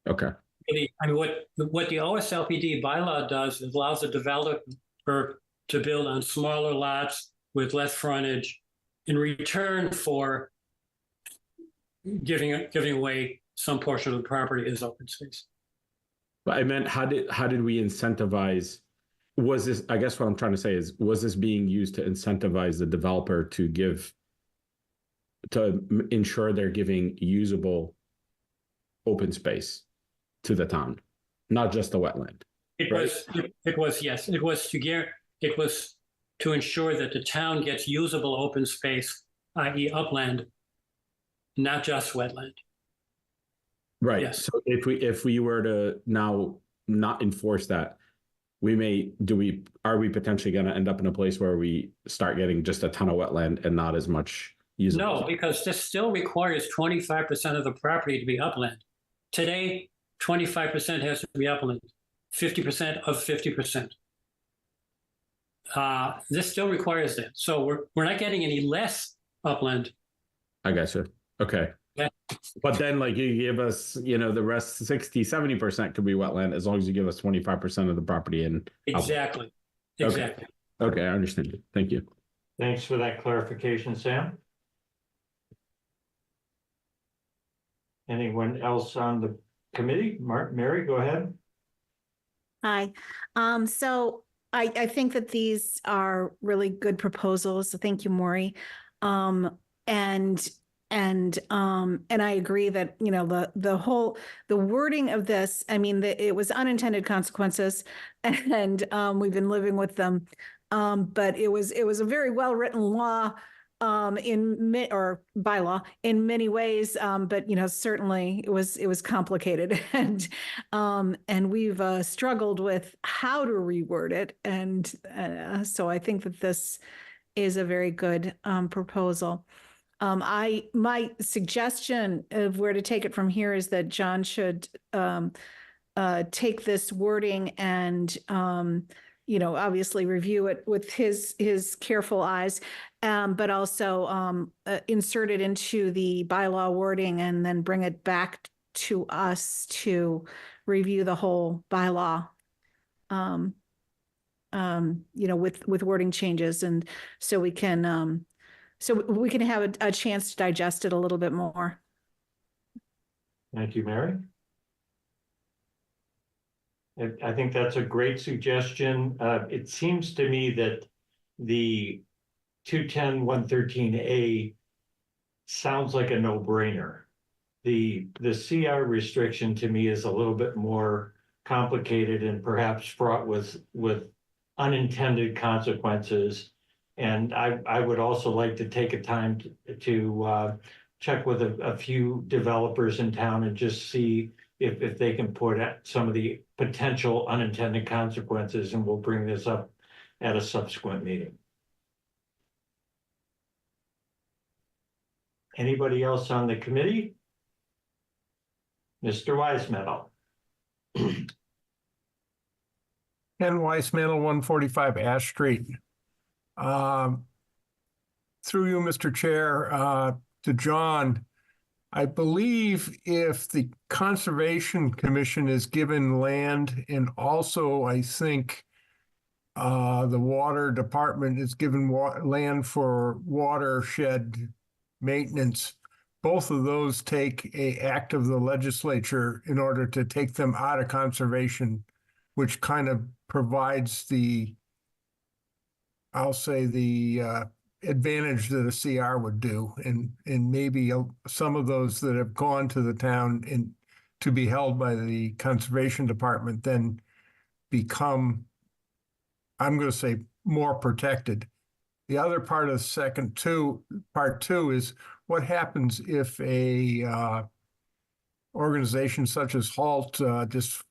Okay. I mean, what the OSLPD bylaw does is allows the developer to build on smaller lots with less frontage in return for giving away some portion of the property as open space. But I meant, how did we incentivize? Was this, I guess what I'm trying to say is, was this being used to incentivize the developer to ensure they're giving usable open space to the town, not just the wetland? It was to ensure that the town gets usable open space, i.e. upland, not just wetland. Right. Yes. So if we were to now not enforce that, are we potentially going to end up in a place where we start getting just a ton of wetland and not as much usable? No, because this still requires 25% of the property to be upland. Today, 25% has to be upland, 50% of 50%. This still requires that. So we're not getting any less upland. I gotcha. Okay. Yeah. But then like you give us, the rest 60-70% could be wetland as long as you give us 25% of the property in. Exactly. Exactly. Okay, I understand it. Thank you. Thanks for that clarification, Sam. Anyone else on the committee? Mary, go ahead. Hi. So I think that these are really good proposals. So thank you, Maury. And I agree that, the wording of this, I mean, it was unintended consequences and we've been living with them. But it was a very well-written law or bylaw in many ways. But, certainly it was complicated and we've struggled with how to reword it. And so I think that this is a very good proposal. My suggestion of where to take it from here is that John should take this wording and obviously review it with his careful eyes, but also insert it into the bylaw wording and then bring it back to us to review the whole bylaw. With wording changes, and so we can have a chance to digest it a little bit more. Thank you, Mary. I think that's a great suggestion. It seems to me that the 210-113A sounds like a no-brainer. The CR restriction to me is a little bit more complicated and perhaps fraught with unintended consequences. And I would also like to take a time to check with a few developers in town and just see if they can put at some of the potential unintended consequences, and we'll bring this up at a subsequent meeting. Anybody else on the committee? Mr. Wisemeadow. Ken Weismantel, 145 Ash Street. Through you, Mr. Chair, to John, I believe if the Conservation Commission is given land, and also I think the Water Department is given land for watershed maintenance, both of those take an act of the legislature in order to take them out of conservation, which kind of provides the, I'll say, the advantage that a CR would do, and maybe some of those that have gone to the town and to be held by the Conservation Department then become, I'm going to say, more protected. The other part of part two is what happens if a organization such as HALT just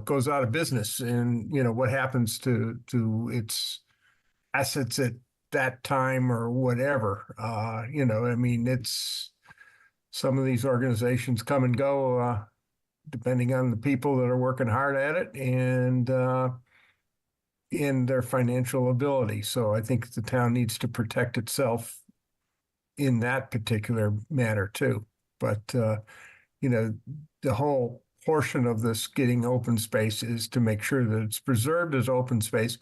goes out of business, and what happens to its assets at that time or whatever. I mean, it's some of these organizations come and go depending on the people that are working hard at it and in their financial ability. So I think the town needs to protect itself in that particular matter too. But the whole portion of this getting open space is to make sure that it's preserved as open space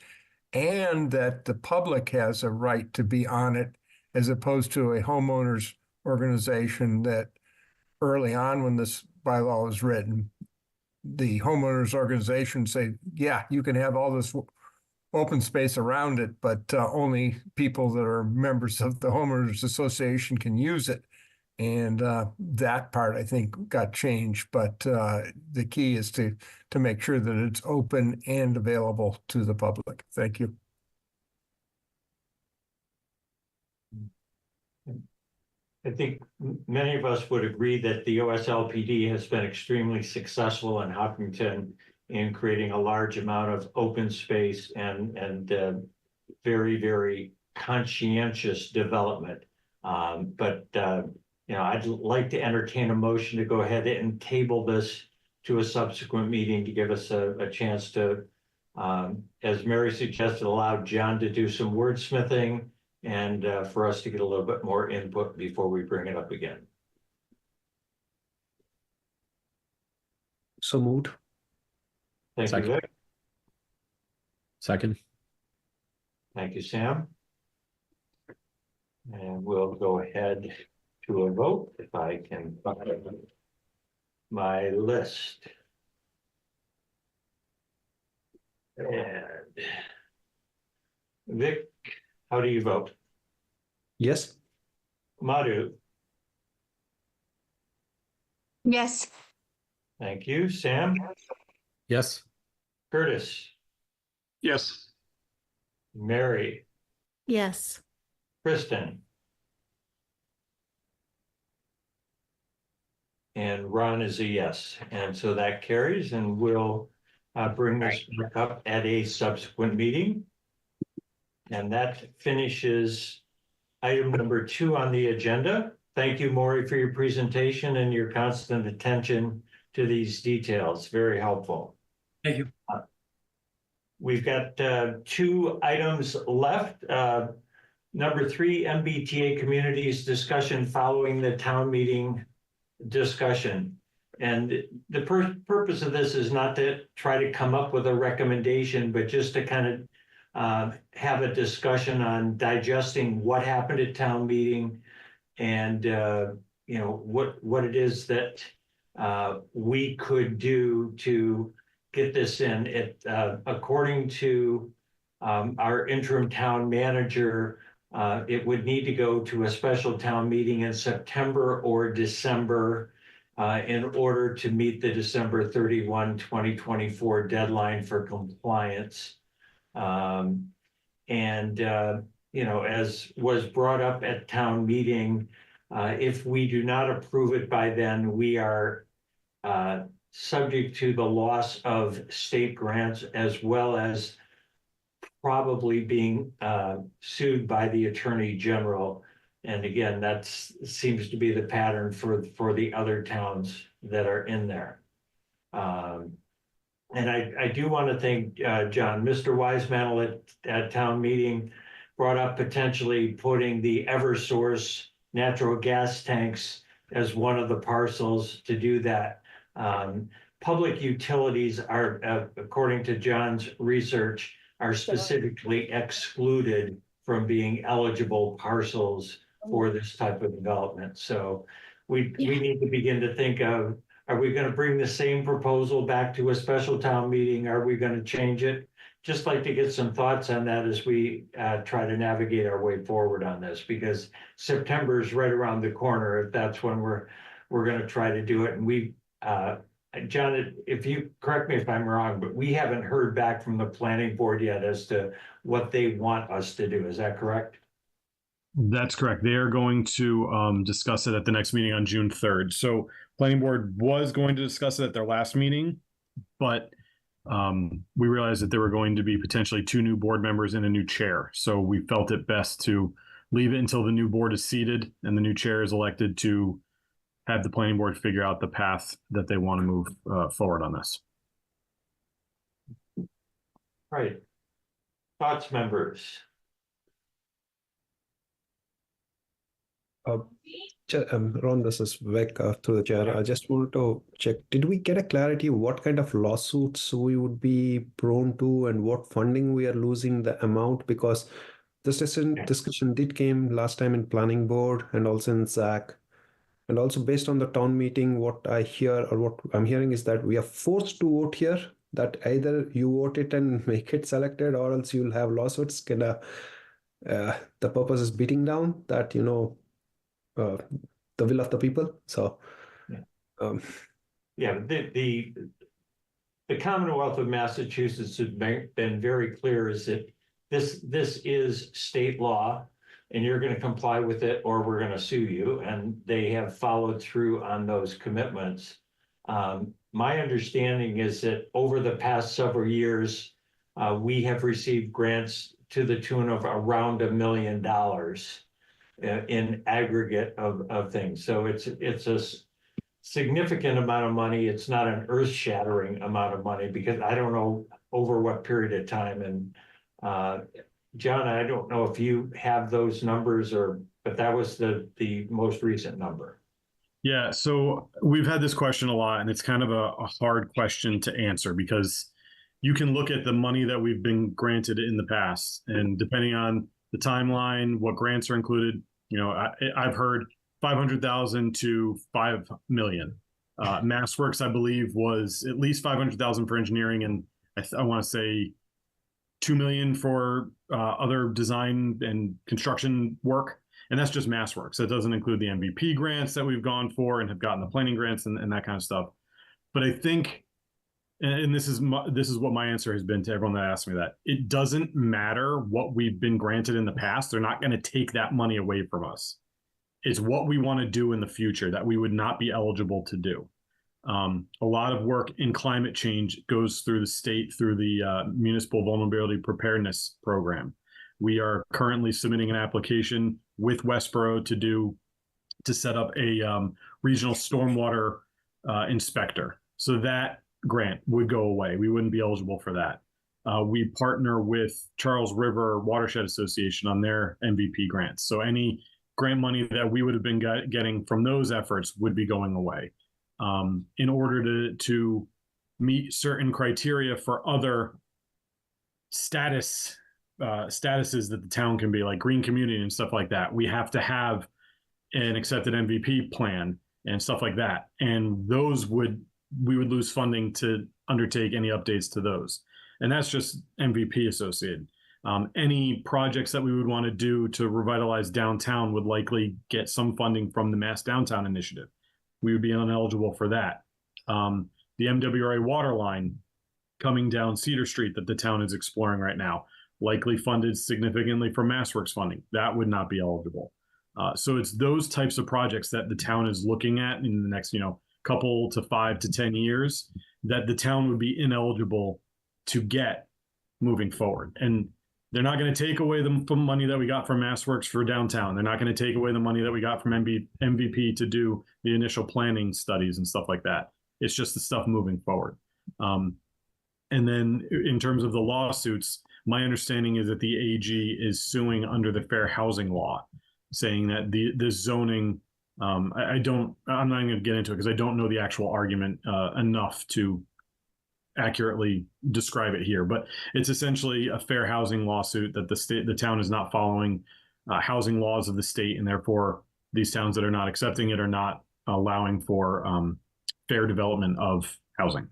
and that the public has a right to be on it, as opposed to a homeowners organization that early on when this bylaw was written, the homeowners organization say, yeah, you can have all this open space around it, but only people that are members of the homeowners association can use it. And that part, I think, got changed. But the key is to make sure that it's open and available to the public. Thank you. I think many of us would agree that the OSLPD has been extremely successful in Hopkinton in creating a large amount of open space and very, very conscientious development. I'd like to entertain a motion to go ahead and table this to a subsequent meeting to give us a chance to, as Mary suggested, allow John to do some wordsmithing and for us to get a little bit more input before we bring it up again. So moved. Thank you, Vic. Second. Thank you, Sam. And we'll go ahead to a vote if I can find my list. And Vic, how do you vote? Yes. Madhu? Yes. Thank you. Sam? Yes. Curtis? Yes. Mary? Yes. Kristen? And Ron is a yes. And so that carries, and we'll bring this back up at a subsequent meeting. And that finishes item number 2 on the agenda. Thank you, Maury, for your presentation and your constant attention to these details. Very helpful. Thank you. We've got 2 items left. Number 3, MBTA communities discussion following the town meeting discussion. And the purpose of this is not to try to come up with a recommendation, but just to kind of have a discussion on digesting what happened at town meeting and what it is that we could do to get this in. According to our interim town manager, it would need to go to a special town meeting in September or December in order to meet the December 31, 2024 deadline for compliance. And, you know, as was brought up at town meeting, if we do not approve it by then, we are subject to the loss of state grants as well as probably being sued by the Attorney General. And again, that seems to be the pattern for the other towns that are in there. And I do want to thank John. Mr. Wiseman at town meeting brought up potentially putting the Eversource natural gas tanks as one of the parcels to do that. Public utilities are, according to John's research, are specifically excluded from being eligible parcels for this type of development. So we need to begin to think of, are we going to bring the same proposal back to a special town meeting? Are we going to change it? Just like to get some thoughts on that as we try to navigate our way forward on this, because September is right around the corner. If that's when we're going to try to do it. And we, John, if you correct me if I'm wrong, but we haven't heard back from the planning board yet as to what they want us to do. Is that correct? That's correct. They are going to discuss it at the next meeting on June 3rd. So planning board was going to discuss it at their last meeting, but we realized that there were going to be potentially 2 new board members and a new chair. So we felt it best to leave it until the new board is seated and the new chair is elected to have the planning board figure out the path that they want to move forward on this. Right. Thoughts, members? Ron, this is Vec through the chair. I just want to check, did we get a clarity what kind of lawsuits we would be prone to and what funding we are losing the amount? Because this discussion did came last time in planning board and also in ZAC. And also based on the town meeting, what I hear or what I'm hearing is that we are forced to vote here, that either you vote it and make it selected or else you'll have lawsuits. The purpose is beating down that, you know, the will of the people. So, the Commonwealth of Massachusetts has been very clear is that this is state law and you're going to comply with it or we're going to sue you. And they have followed through on those commitments. My understanding is that over the past several years, we have received grants to the tune of around $1 million. In aggregate of things. So it's a significant amount of money. It's not an earth-shattering amount of money because I don't know over what period of time. And John, I don't know if you have those numbers but that was the most recent number. Yeah, so we've had this question a lot and it's kind of a hard question to answer because you can look at the money that we've been granted in the past and depending on the timeline, what grants are included. You know, I've heard 500,000 to 5 million. MassWorks, I believe, was at least 500,000 for engineering, and I want to say 2 million for other design and construction work. And that's just MassWorks. That doesn't include the MVP grants that we've gone for and have gotten the planning grants and that kind of stuff. But I think. And this is what my answer has been to everyone that asked me that. It doesn't matter what we've been granted in the past. They're not going to take that money away from us. It's what we want to do in the future that we would not be eligible to do. A lot of work in climate change goes through the state, through the Municipal Vulnerability Preparedness Program. We are currently submitting an application with Westboro to set up a regional stormwater inspector. So that grant would go away. We wouldn't be eligible for that. We partner with Charles River Watershed Association on their MVP grants. So any grant money that we would have been getting from those efforts would be going away. In order to meet certain criteria for other statuses that the town can be, like green community and stuff like that, we have to have an accepted MVP plan and stuff like that. And those we would lose funding to undertake any updates to those. And that's just MVP associated. Any projects that we would want to do to revitalize downtown would likely get some funding from the Mass Downtown Initiative. We would be ineligible for that. The MWRA water line coming down Cedar Street that the town is exploring right now likely funded significantly from MassWorks funding. That would not be eligible. So it's those types of projects that the town is looking at in the next, couple to 5 to 10 years that the town would be ineligible to get moving forward. And they're not going to take away the money that we got from MassWorks for downtown. They're not going to take away the money that we got from MVP to do the initial planning studies and stuff like that. It's just the stuff moving forward. And then in terms of the lawsuits, my understanding is that the AG is suing under the fair housing law, saying that the zoning, I'm not going to get into it because I don't know the actual argument enough to accurately describe it here, but it's essentially a fair housing lawsuit that the town is not following housing laws of the state, and therefore these towns that are not accepting it are not allowing for fair development of housing.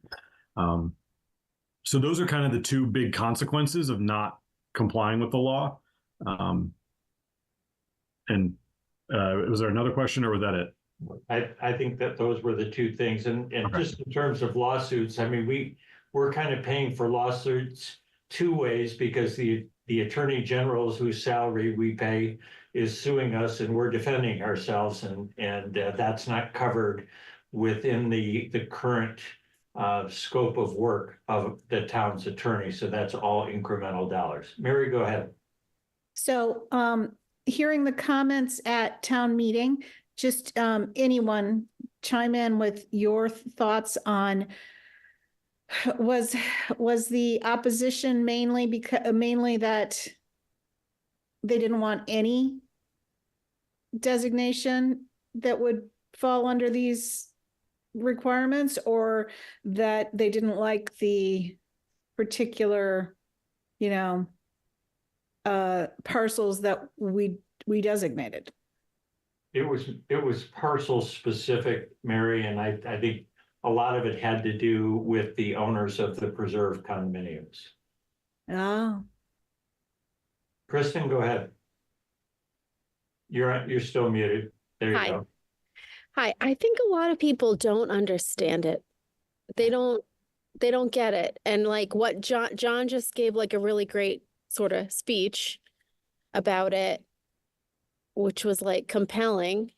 So those are kind of the two big consequences of not complying with the law. Was there another question, or was that it? I think that those were the two things. And Okay. just in terms of lawsuits, I mean, we're kind of paying for lawsuits two ways, because the attorney generals whose salary we pay is suing us and we're defending ourselves, and that's not covered within the current scope of work of the town's attorney. So that's all incremental dollars. Mary, go ahead. So, hearing the comments at town meeting, just anyone chime in with your thoughts on, was the opposition mainly that they didn't want any designation that would fall under these requirements, or that they didn't like the particular, parcels that we designated? It was parcel specific, Mary, and I think a lot of it had to do with the owners of the preserve condominiums. Oh, Kristen, go ahead. You're still muted. There you Hi. go. Hi, I think a lot of people don't understand it. They don't get it. And like what John just gave like a really great sort of speech about it, which was like compelling,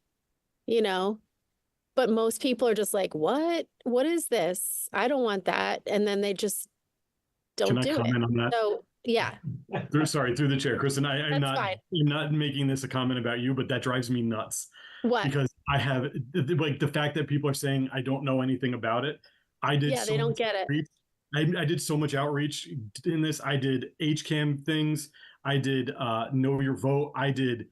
but most people are just like, what is this? I don't want that. And then they just don't do it. Can I comment on that? So yeah, Through the chair, Kristen, I'm That's not making this a comment about you, but that drives me nuts. what? Because I have like the fact that people are saying I don't know anything about it. Yeah, they don't get it. outreach. I did so much outreach in this. I did HCAM things. I did Know Your Vote. I did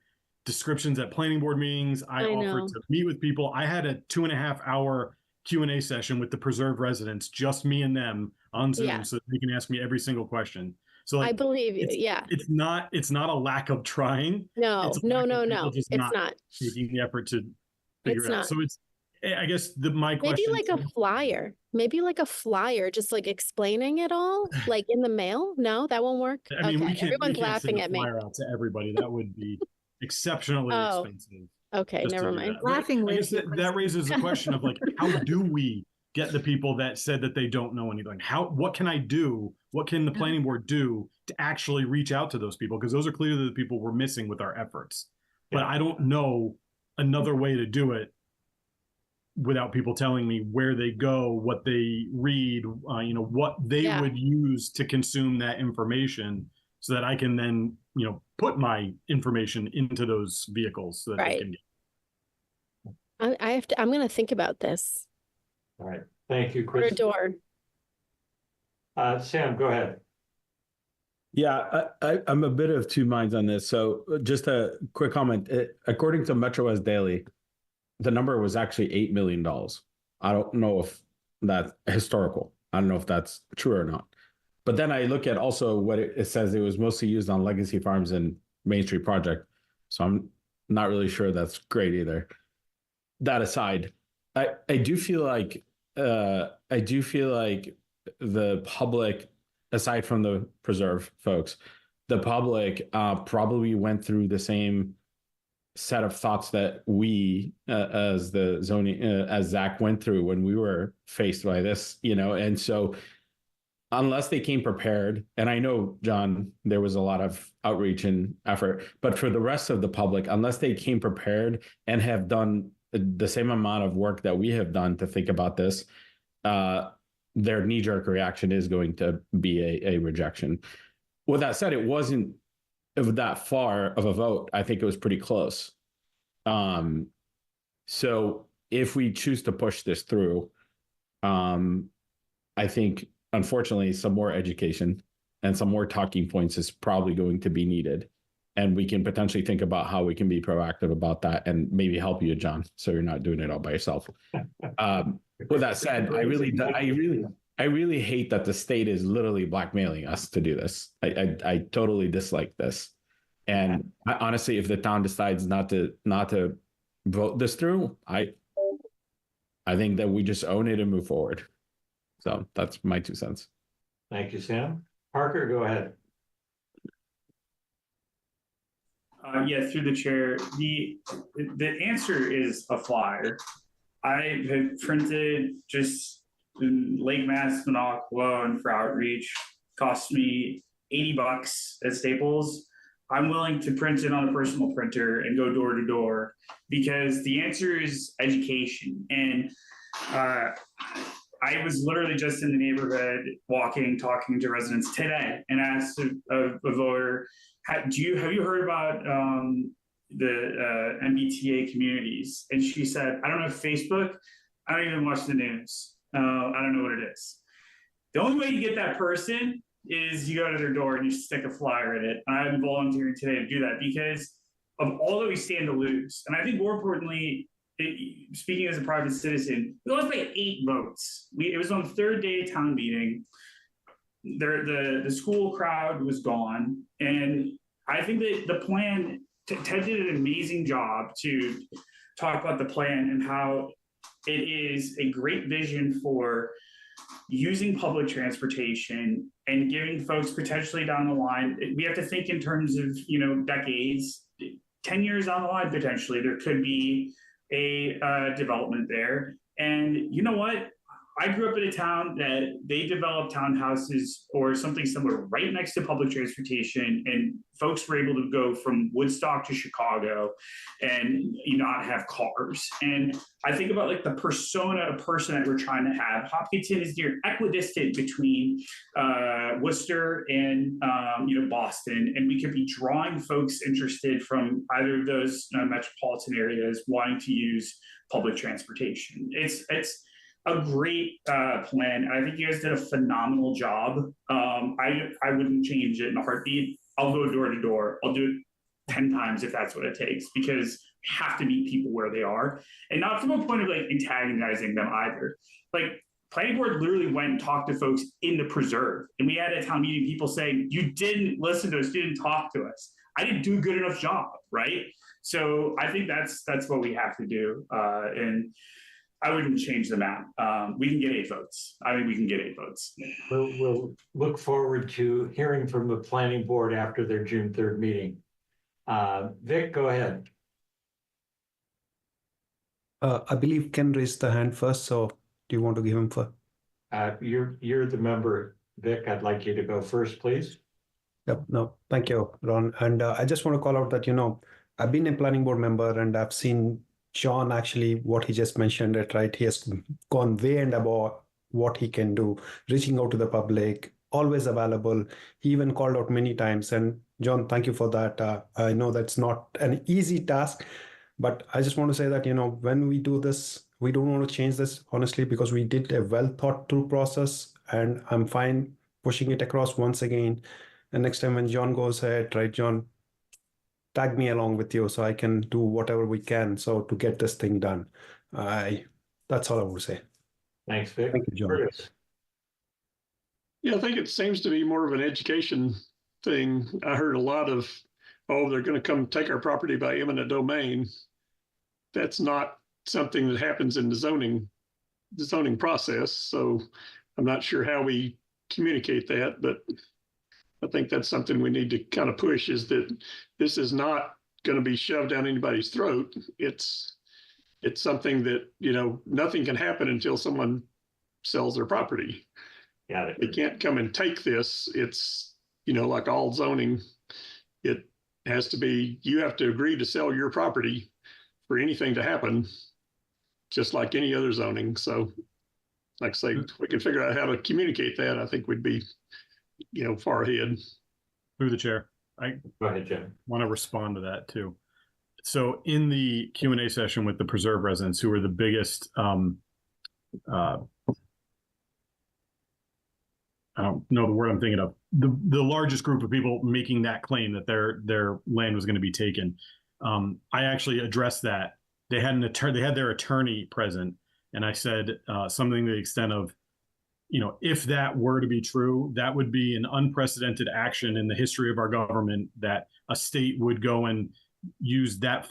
descriptions at planning board meetings. I know. offered to meet with people. I had a 2.5 hour Q&A session with the preserve residents, just me and them on Zoom, Yeah. so they can ask me every single question. So I like, believe you. Yeah. it's not a lack of trying. No, It's a no, lack no, of no. people just It's not. taking the effort to figure It's it out. not. So it's, I guess my Maybe question. like a flyer. Maybe like a flyer, just like explaining it all, like in the mail. No, that won't work. I mean, Okay, we can't everyone's send laughing a at me. flyer out to everybody. That would be exceptionally Oh, expensive. Okay, just to never do mind. that. But Laughing I with guess you, that raises the question of like, how do we get the people that said that they don't know anything? What can I do? What can the planning board do to actually reach out to those people? Because those are clearly the people we're missing with our efforts. But I don't know another way to do it without people telling me where they go, what they read, what they would use to consume that information, so that I can then, put my information into those vehicles so that they Right. can get. I'm going to think about this. All right. Thank you, Door Chris. to door. Sam, go ahead. Yeah, I'm a bit of two minds on this. So just a quick comment. According to Metro West Daily, the number was actually $8 million. I don't know if that's historical. I don't know if that's true or not. But then I look at also what it says. It was mostly used on legacy farms and Main Street project. So I'm not really sure that's great either. That aside, I do feel like the public, aside from the preserve folks, the public probably went through the same set of thoughts that we as the zoning as Zach went through when we were faced by this, and so unless they came prepared, and I know, John, there was a lot of outreach and effort, but for the rest of the public, unless they came prepared and have done the same amount of work that we have done to think about this, their knee-jerk reaction is going to be a rejection. With that said, it wasn't that far of a vote. I think it was pretty close. So if we choose to push this through, I think, unfortunately, some more education and some more talking points is probably going to be needed. And we can potentially think about how we can be proactive about that and maybe help you, John, so you're not doing it all by yourself. With that said, I really hate that the state is literally blackmailing us to do this. I totally dislike this. And honestly, if the town decides not to vote this through, I think that we just own it and move forward. So that's my 2 cents. Thank you, Sam. Parker, go ahead. Yeah, through the chair. The answer is a flyer. I have printed just in Lake Mass, Minocqua, and for outreach. Cost me $80 at Staples. I'm willing to print it on a personal printer and go door to door because the answer is education. And I was literally just in the neighborhood walking, talking to residents today, and asked a voter, have you heard about the MBTA communities? And she said, I don't know Facebook. I don't even watch the news. I don't know what it is. The only way you get that person is you go to their door and you stick a flyer in it. And I'm volunteering today to do that because of all that we stand to lose. And I think more importantly, speaking as a private citizen, we lost by 8 votes. It was on the 3rd day of town meeting. The school crowd was gone. And I think that the plan, Ted did an amazing job to talk about the plan and how it is a great vision for using public transportation and giving folks potentially down the line. We have to think in terms of, decades, 10 years down the line, potentially, there could be a development there. And you know what? I grew up in a town that they developed townhouses or something similar right next to public transportation, and folks were able to go from Woodstock to Chicago and not have cars. And I think about like the persona of person that we're trying to have. Hopkinton is near equidistant between Worcester and Boston, and we could be drawing folks interested from either of those metropolitan areas wanting to use public transportation. It's a great plan. I think you guys did a phenomenal job. I wouldn't change it in a heartbeat. I'll go door to door. I'll do it 10 times if that's what it takes, because you have to meet people where they are, and not from a point of like antagonizing them either. Like planning board literally went and talked to folks in the preserve, and we had a town meeting people saying, you didn't listen to us, you didn't talk to us. I didn't do a good enough job, right? So I think that's what we have to do. And I wouldn't change the map. We can get 8 votes. I think we can get 8 votes. We'll look forward to hearing from the planning board after their June 3rd meeting. Vic, go ahead. I believe Ken raised the hand first, so do you want to give him first? You're the member, Vic. I'd like you to go first, please. Yep. No, thank you, Ron. And I just want to call out that, I've been a planning board member and I've seen John, actually, what he just mentioned, it right? He has gone way and above what he can do, reaching out to the public, always available. He even called out many times. And John, thank you for that. I know that's not an easy task, but I just want to say that, when we do this, we don't want to change this, honestly, because we did a well thought through process, and I'm fine pushing it across once again. And next time when John goes ahead, right, John, tag me along with you so I can do whatever we can to get this thing done. That's all I would say. Thanks, Vic. Thank you, John. Curtis. Yeah, I think it seems to be more of an education thing. I heard a lot of, they're going to come take our property by eminent domain. That's not something that happens in the zoning process. So I'm not sure how we communicate that, but I think that's something we need to kind of push, is that this is not going to be shoved down anybody's throat. It's something that, nothing can happen until someone sells their property. Got it. They can't come and take this. It's, like all zoning, it has to be, you have to agree to sell your property for anything to happen, just like any other zoning. So like I say, if we can figure out how to communicate that, I think we'd be, far ahead. Through the chair. Go ahead, Jim. Want to respond to that too. So in the Q&A session with the Preserve residents, who are the biggest, I don't know the word I'm thinking of, the largest group of people making that claim that their land was going to be taken. I actually addressed that. They had their attorney present, and I said something to the extent of, if that were to be true, that would be an unprecedented action in the history of our government, that a state would go and use that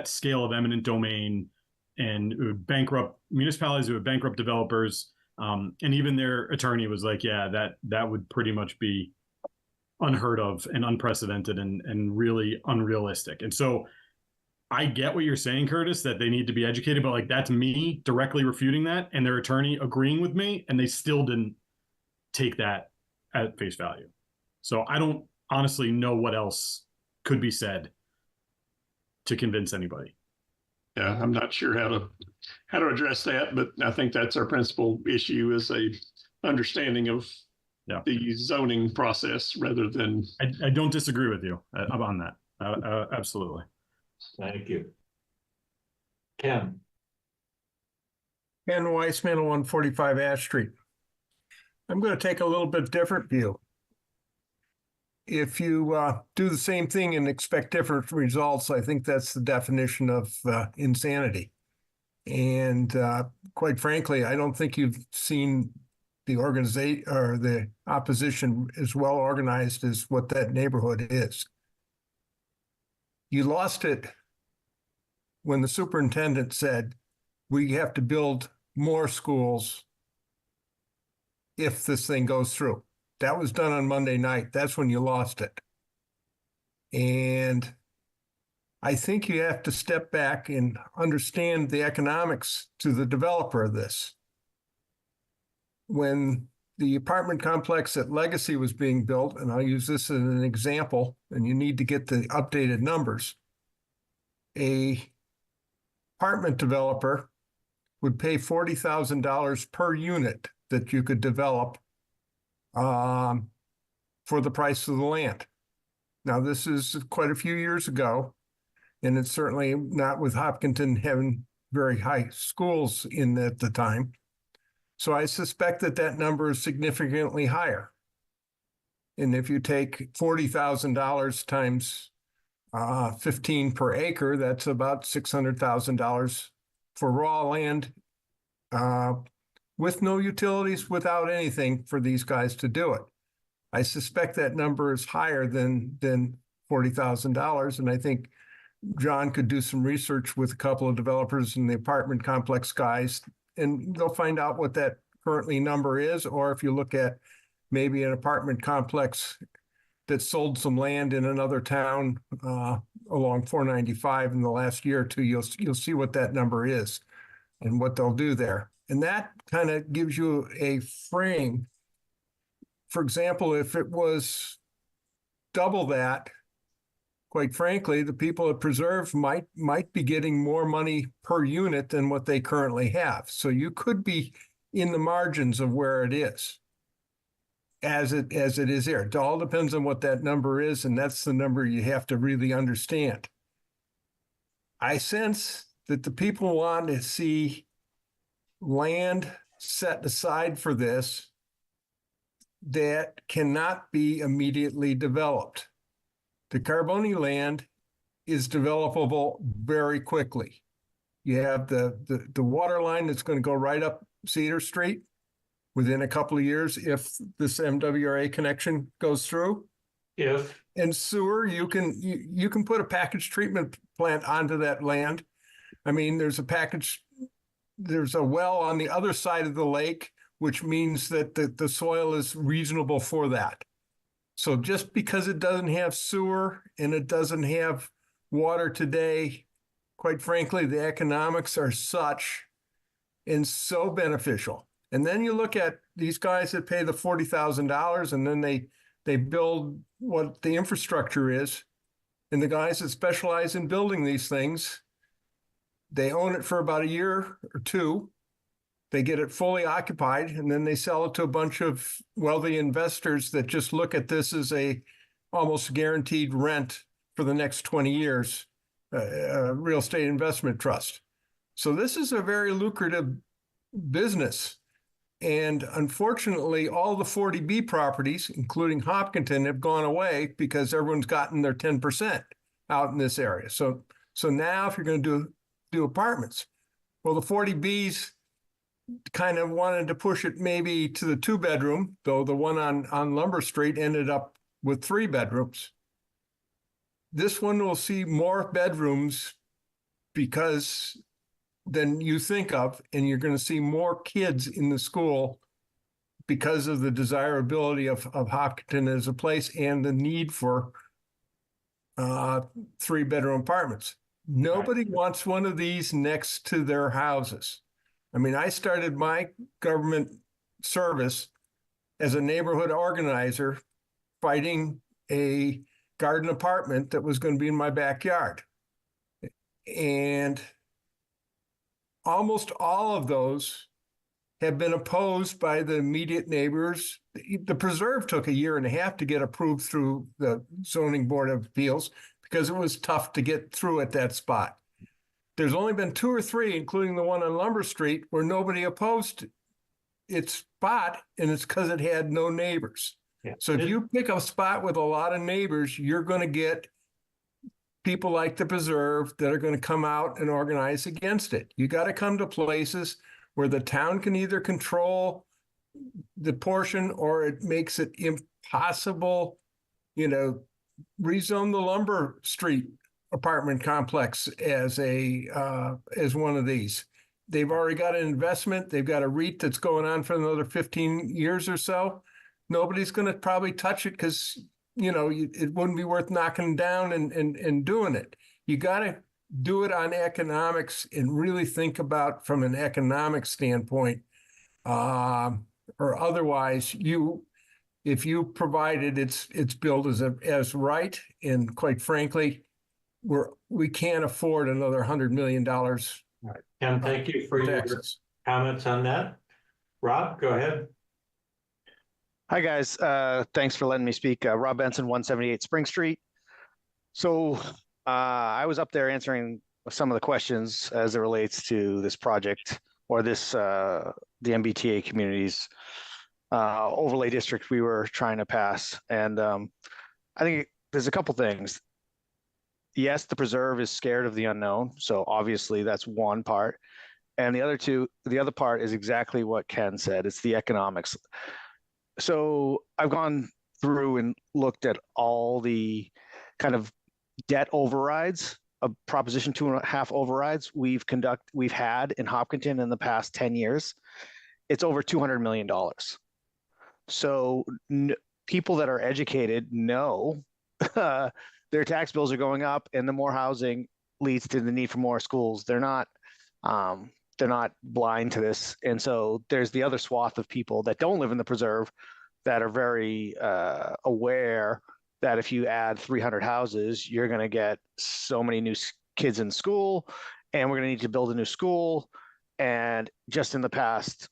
scale of eminent domain, and it would bankrupt municipalities, it would bankrupt developers. And even their attorney was like, yeah, that would pretty much be unheard of and unprecedented and really unrealistic. And so I get what you're saying, Curtis, that they need to be educated, but like that's me directly refuting that and their attorney agreeing with me, and they still didn't take that at face value. So I don't honestly know what else could be said to convince anybody. Yeah, I'm not sure how to address that, but I think that's our principal issue, is a understanding of the zoning process rather than. I don't disagree with you on that. Absolutely. Thank you. Ken. Ken Weissman, 145 Ash Street. I'm going to take a little bit different view. If you do the same thing and expect different results, I think that's the definition of insanity. And quite frankly, I don't think you've seen the organization or the opposition as well organized as what that neighborhood is. You lost it when the superintendent said, we have to build more schools if this thing goes through. That was done on Monday night. That's when you lost it. And I think you have to step back and understand the economics to the developer of this. When the apartment complex at Legacy was being built, and I'll use this as an example, and you need to get the updated numbers, a apartment developer would pay $40,000 per unit that you could develop for the price of the land. Now, this is quite a few years ago, and it's certainly not with Hopkinton having very high schools in at the time. So I suspect that number is significantly higher. And if you take $40,000 times 15 per acre, that's about $600,000 for raw land with no utilities, without anything for these guys to do it. I suspect that number is higher than $40,000. And I think John could do some research with a couple of developers and the apartment complex guys, and they'll find out what that currently number is. Or if you look at maybe an apartment complex that sold some land in another town along 495 in the last year or two, you'll see what that number is and what they'll do there. And that kind of gives you a frame. For example, if it was double that, quite frankly, the people at Preserve might be getting more money per unit than what they currently have. So you could be in the margins of where it is, as it is there. It all depends on what that number is, and that's the number you have to really understand. I sense that the people want to see land set aside for this that cannot be immediately developed. The Carboni land is developable very quickly. You have the water line that's going to go right up Cedar Street within a couple of years if this MWRA connection goes through. And sewer, you can put a package treatment plant onto that land. I mean, there's a well on the other side of the lake, which means that the soil is reasonable for that. So just because it doesn't have sewer and it doesn't have water today, quite frankly, the economics are such and so beneficial. And then you look at these guys that pay the $40,000 and then they build what the infrastructure is. And the guys that specialize in building these things, they own it for about a year or two. They get it fully occupied, and then they sell it to a bunch of wealthy investors that just look at this as a almost guaranteed rent for the next 20 years, a real estate investment trust. So this is a very lucrative business. And unfortunately, all the 40B properties, including Hopkinton, have gone away because everyone's gotten their 10% out in this area. So now if you're going to do apartments, well, the 40Bs kind of wanted to push it maybe to the 2-bedroom, though the one on Lumber Street ended up with 3 bedrooms. This one will see more bedrooms because than you think of, and you're going to see more kids in the school because of the desirability of Hopkinton as a place and the need for 3-bedroom apartments. Nobody wants one of these next to their houses. I mean, I started my government service as a neighborhood organizer fighting a garden apartment that was going to be in my backyard. And almost all of those have been opposed by the immediate neighbors. The preserve took 1.5 years to get approved through the Zoning Board of Appeals because it was tough to get through at that spot. There's only been 2 or 3, including the one on Lumber Street, where nobody opposed its spot, and it's because it had no neighbors. Yeah. So if you pick a spot with a lot of neighbors, you're going to get people like the Preserve that are going to come out and organize against it. You got to come to places where the town can either control the portion or it makes it impossible, rezone the Lumber Street apartment complex as one of these. They've already got an investment. They've got a REIT that's going on for another 15 years or so. Nobody's going to probably touch it because, it wouldn't be worth knocking down and doing it. You got to do it on economics and really think about from an economic standpoint, or otherwise if you provide it, it's billed as right. And quite frankly, we can't afford another $100 million. All right. Ken, thank you for your comments on that. Rob, go ahead. Hi, guys. Thanks for letting me speak. Rob Benson, 178 Spring Street. So I was up there answering some of the questions as it relates to this project or this the MBTA communities overlay district we were trying to pass. And I think there's a couple things. Yes, the preserve is scared of the unknown. So obviously that's one part. And the other part is exactly what Ken said. It's the economics. So I've gone through and looked at all the kind of debt overrides, of Proposition 2.5 overrides we've had in Hopkinton in the past 10 years. It's over $200 million. So people that are educated know their tax bills are going up, and the more housing leads to the need for more schools. They're not blind to this. And so there's the other swath of people that don't live in the preserve that are very aware that if you add 300 houses, you're going to get so many new kids in school, and we're going to need to build a new school. And just in the past,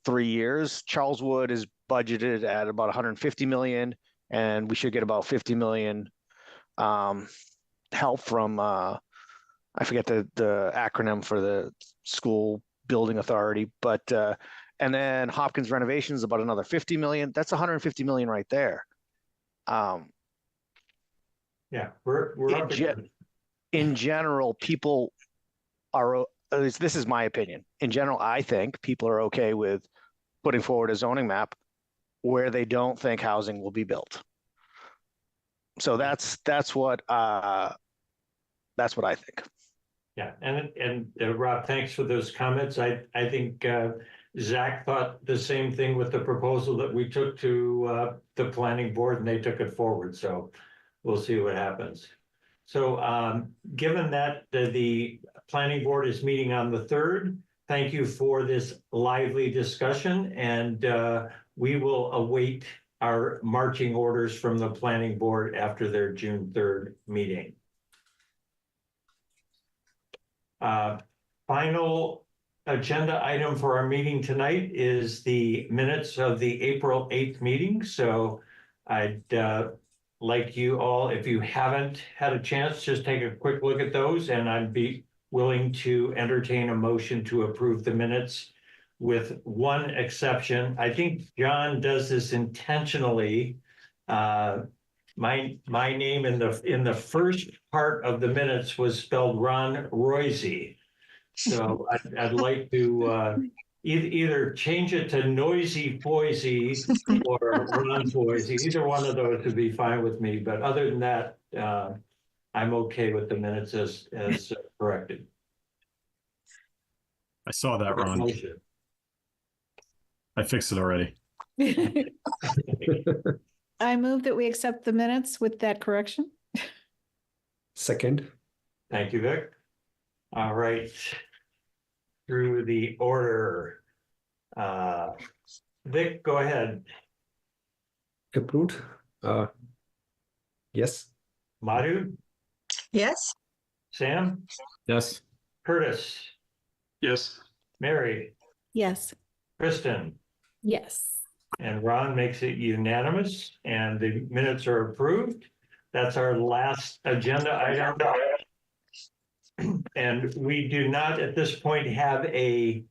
3 years, Charleswood is budgeted at about 150 million, and we should get about 50 million help from I forget the acronym for the school building authority, but and then Hopkins renovations about another 50 million. That's 150 million right there. Yeah, we're up in general, people are, this is my opinion. In general, I think people are okay with putting forward a zoning map where they don't think housing will be built. So that's what I think. Yeah, and Rob, thanks for those comments. I think Zach thought the same thing with the proposal that we took to the planning board, and they took it forward. So we'll see what happens. So given that the planning board is meeting on the 3rd, thank you for this lively discussion, and we will await our marching orders from the planning board after their June 3rd meeting. Final agenda item for our meeting tonight is the minutes of the April 8th meeting. So I'd like you all, if you haven't had a chance, just take a quick look at those, and I'd be willing to entertain a motion to approve the minutes with one exception. I think John does this intentionally. My name in the first part of the minutes was spelled Ron Roisey. So I'd like to either change it to Noisy Foisey or Ron Foisey. Either one of those would be fine with me. But other than that, I'm okay with the minutes as corrected. I saw that, Ron. I fixed it already. I move that we accept the minutes with that correction. Second. Thank you, Vic. All right. Through the order. Vic, go ahead. Approved. Yes. Madhu? Yes. Sam? Yes. Curtis? Yes. Mary? Yes. Kristen? Yes. And Ron makes it unanimous, and the minutes are approved. That's our last agenda item. And we do not at this point have a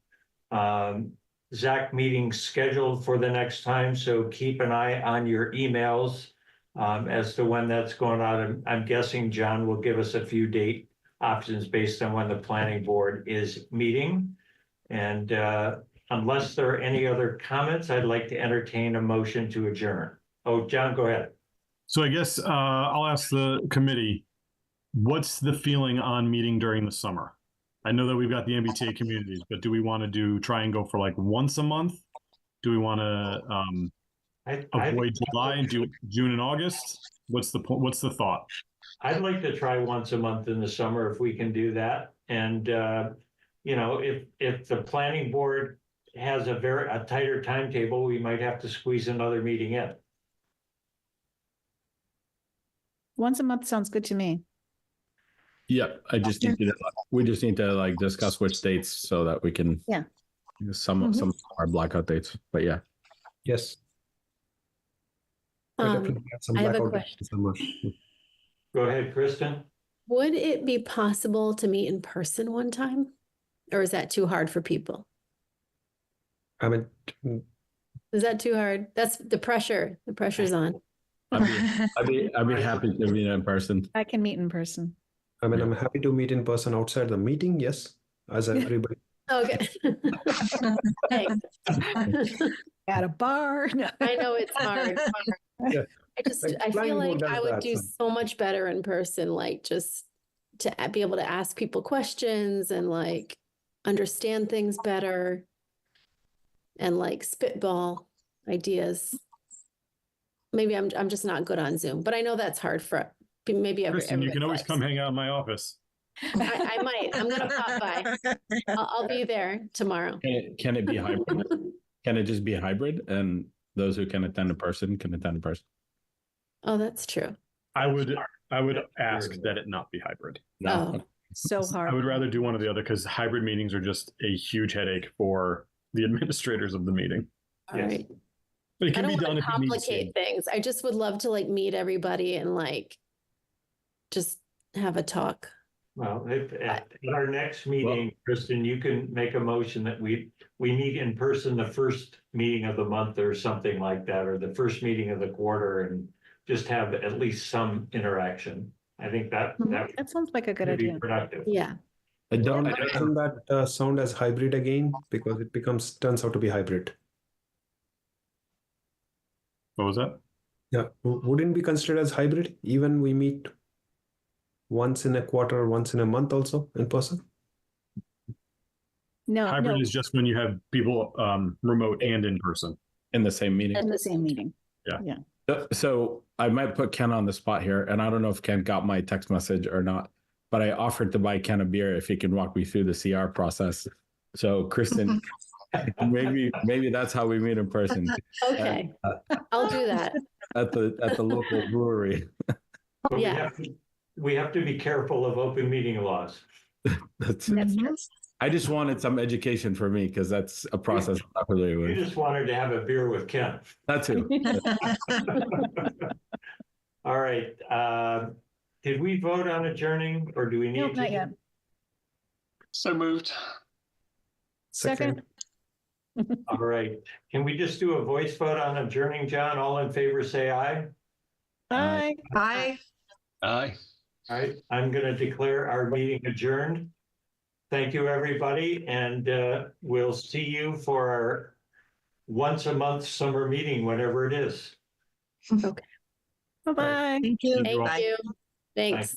ZAC meeting scheduled for the next time, so keep an eye on your emails as to when that's going on. I'm guessing John will give us a few date options based on when the planning board is meeting. And unless there are any other comments, I'd like to entertain a motion to adjourn. Oh, John, go ahead. So I guess I'll ask the committee, what's the feeling on meeting during the summer? I know that we've got the MBTA communities, but do we want to try and go for like once a month? Do we want to avoid July and do June and August? What's the thought? I'd like to try once a month in the summer if we can do that. And you know, if the planning board has a tighter timetable, we might have to squeeze another meeting in. Once a month sounds good to me. Yeah, we just need to like discuss which dates so that we can some are blackout dates. But yeah. Yes. I have a question. Go ahead, Kristen. Would it be possible to meet in person one time? Or is that too hard for people? I mean, is that too hard? That's the pressure. The pressure's on. I'd be happy to meet in person. I can meet in person. I mean, I'm happy to meet in person outside the meeting. Yes, as everybody. Okay. Thanks. At a bar. No. I know it's hard. Yeah. I feel like I would do so much better in person, like just to be able to ask people questions and like understand things better and like spitball ideas. Maybe I'm just not good on Zoom, but I know that's hard for maybe Kristen, you can always come hang out in my office. I might. I'm gonna pop by. I'll be there tomorrow. Can it be hybrid? Can it just be hybrid, and those who can attend in person can attend in person? Oh, that's true. I would ask that it not be hybrid. No. Oh, so hard. I would rather do one or the other because hybrid meetings are just a huge headache for the administrators of the meeting. All right. But it can I be don't done want to if it needs to. complicate things. I just would love to like meet everybody and like just have a talk. Well, at our next meeting, Kristen, you can make a motion that we meet in person the first meeting of the month or something like that, or the first meeting of the quarter, and just have at least some interaction. I think that sounds like a good would be idea. productive. Yeah. Doesn't that sound as hybrid again, because it turns out to be hybrid. What was that? Yeah, wouldn't be considered as hybrid even we meet once in a quarter, once in a month also in person? No, hybrid is just when you have people remote and in person in the same meeting. In the same meeting. Yeah. So I might put Ken on the spot here, and I don't know if Ken got my text message or not, but I offered to buy Ken a beer if he can walk me through the CR process So Kristen, maybe that's how we meet in person. Okay, I'll do that. At the local brewery. But Yeah. we have to be careful of open meeting laws. That's true. I just wanted some education for me because that's a process I'm not familiar You with. just wanted to have a beer with Ken. That too. All right, did we vote on adjourning or do we need Nope, to? not yet. So moved. Second. All right, can we just do a voice vote on adjourning, John? All in favor, say aye. Aye. Aye. Aye. All right, I'm gonna declare our meeting adjourned. Thank you, everybody, and we'll see you for our once a month summer meeting, whenever it is. Okay. Bye-bye. Thank you. Thank Bye. you. Bye. Thanks.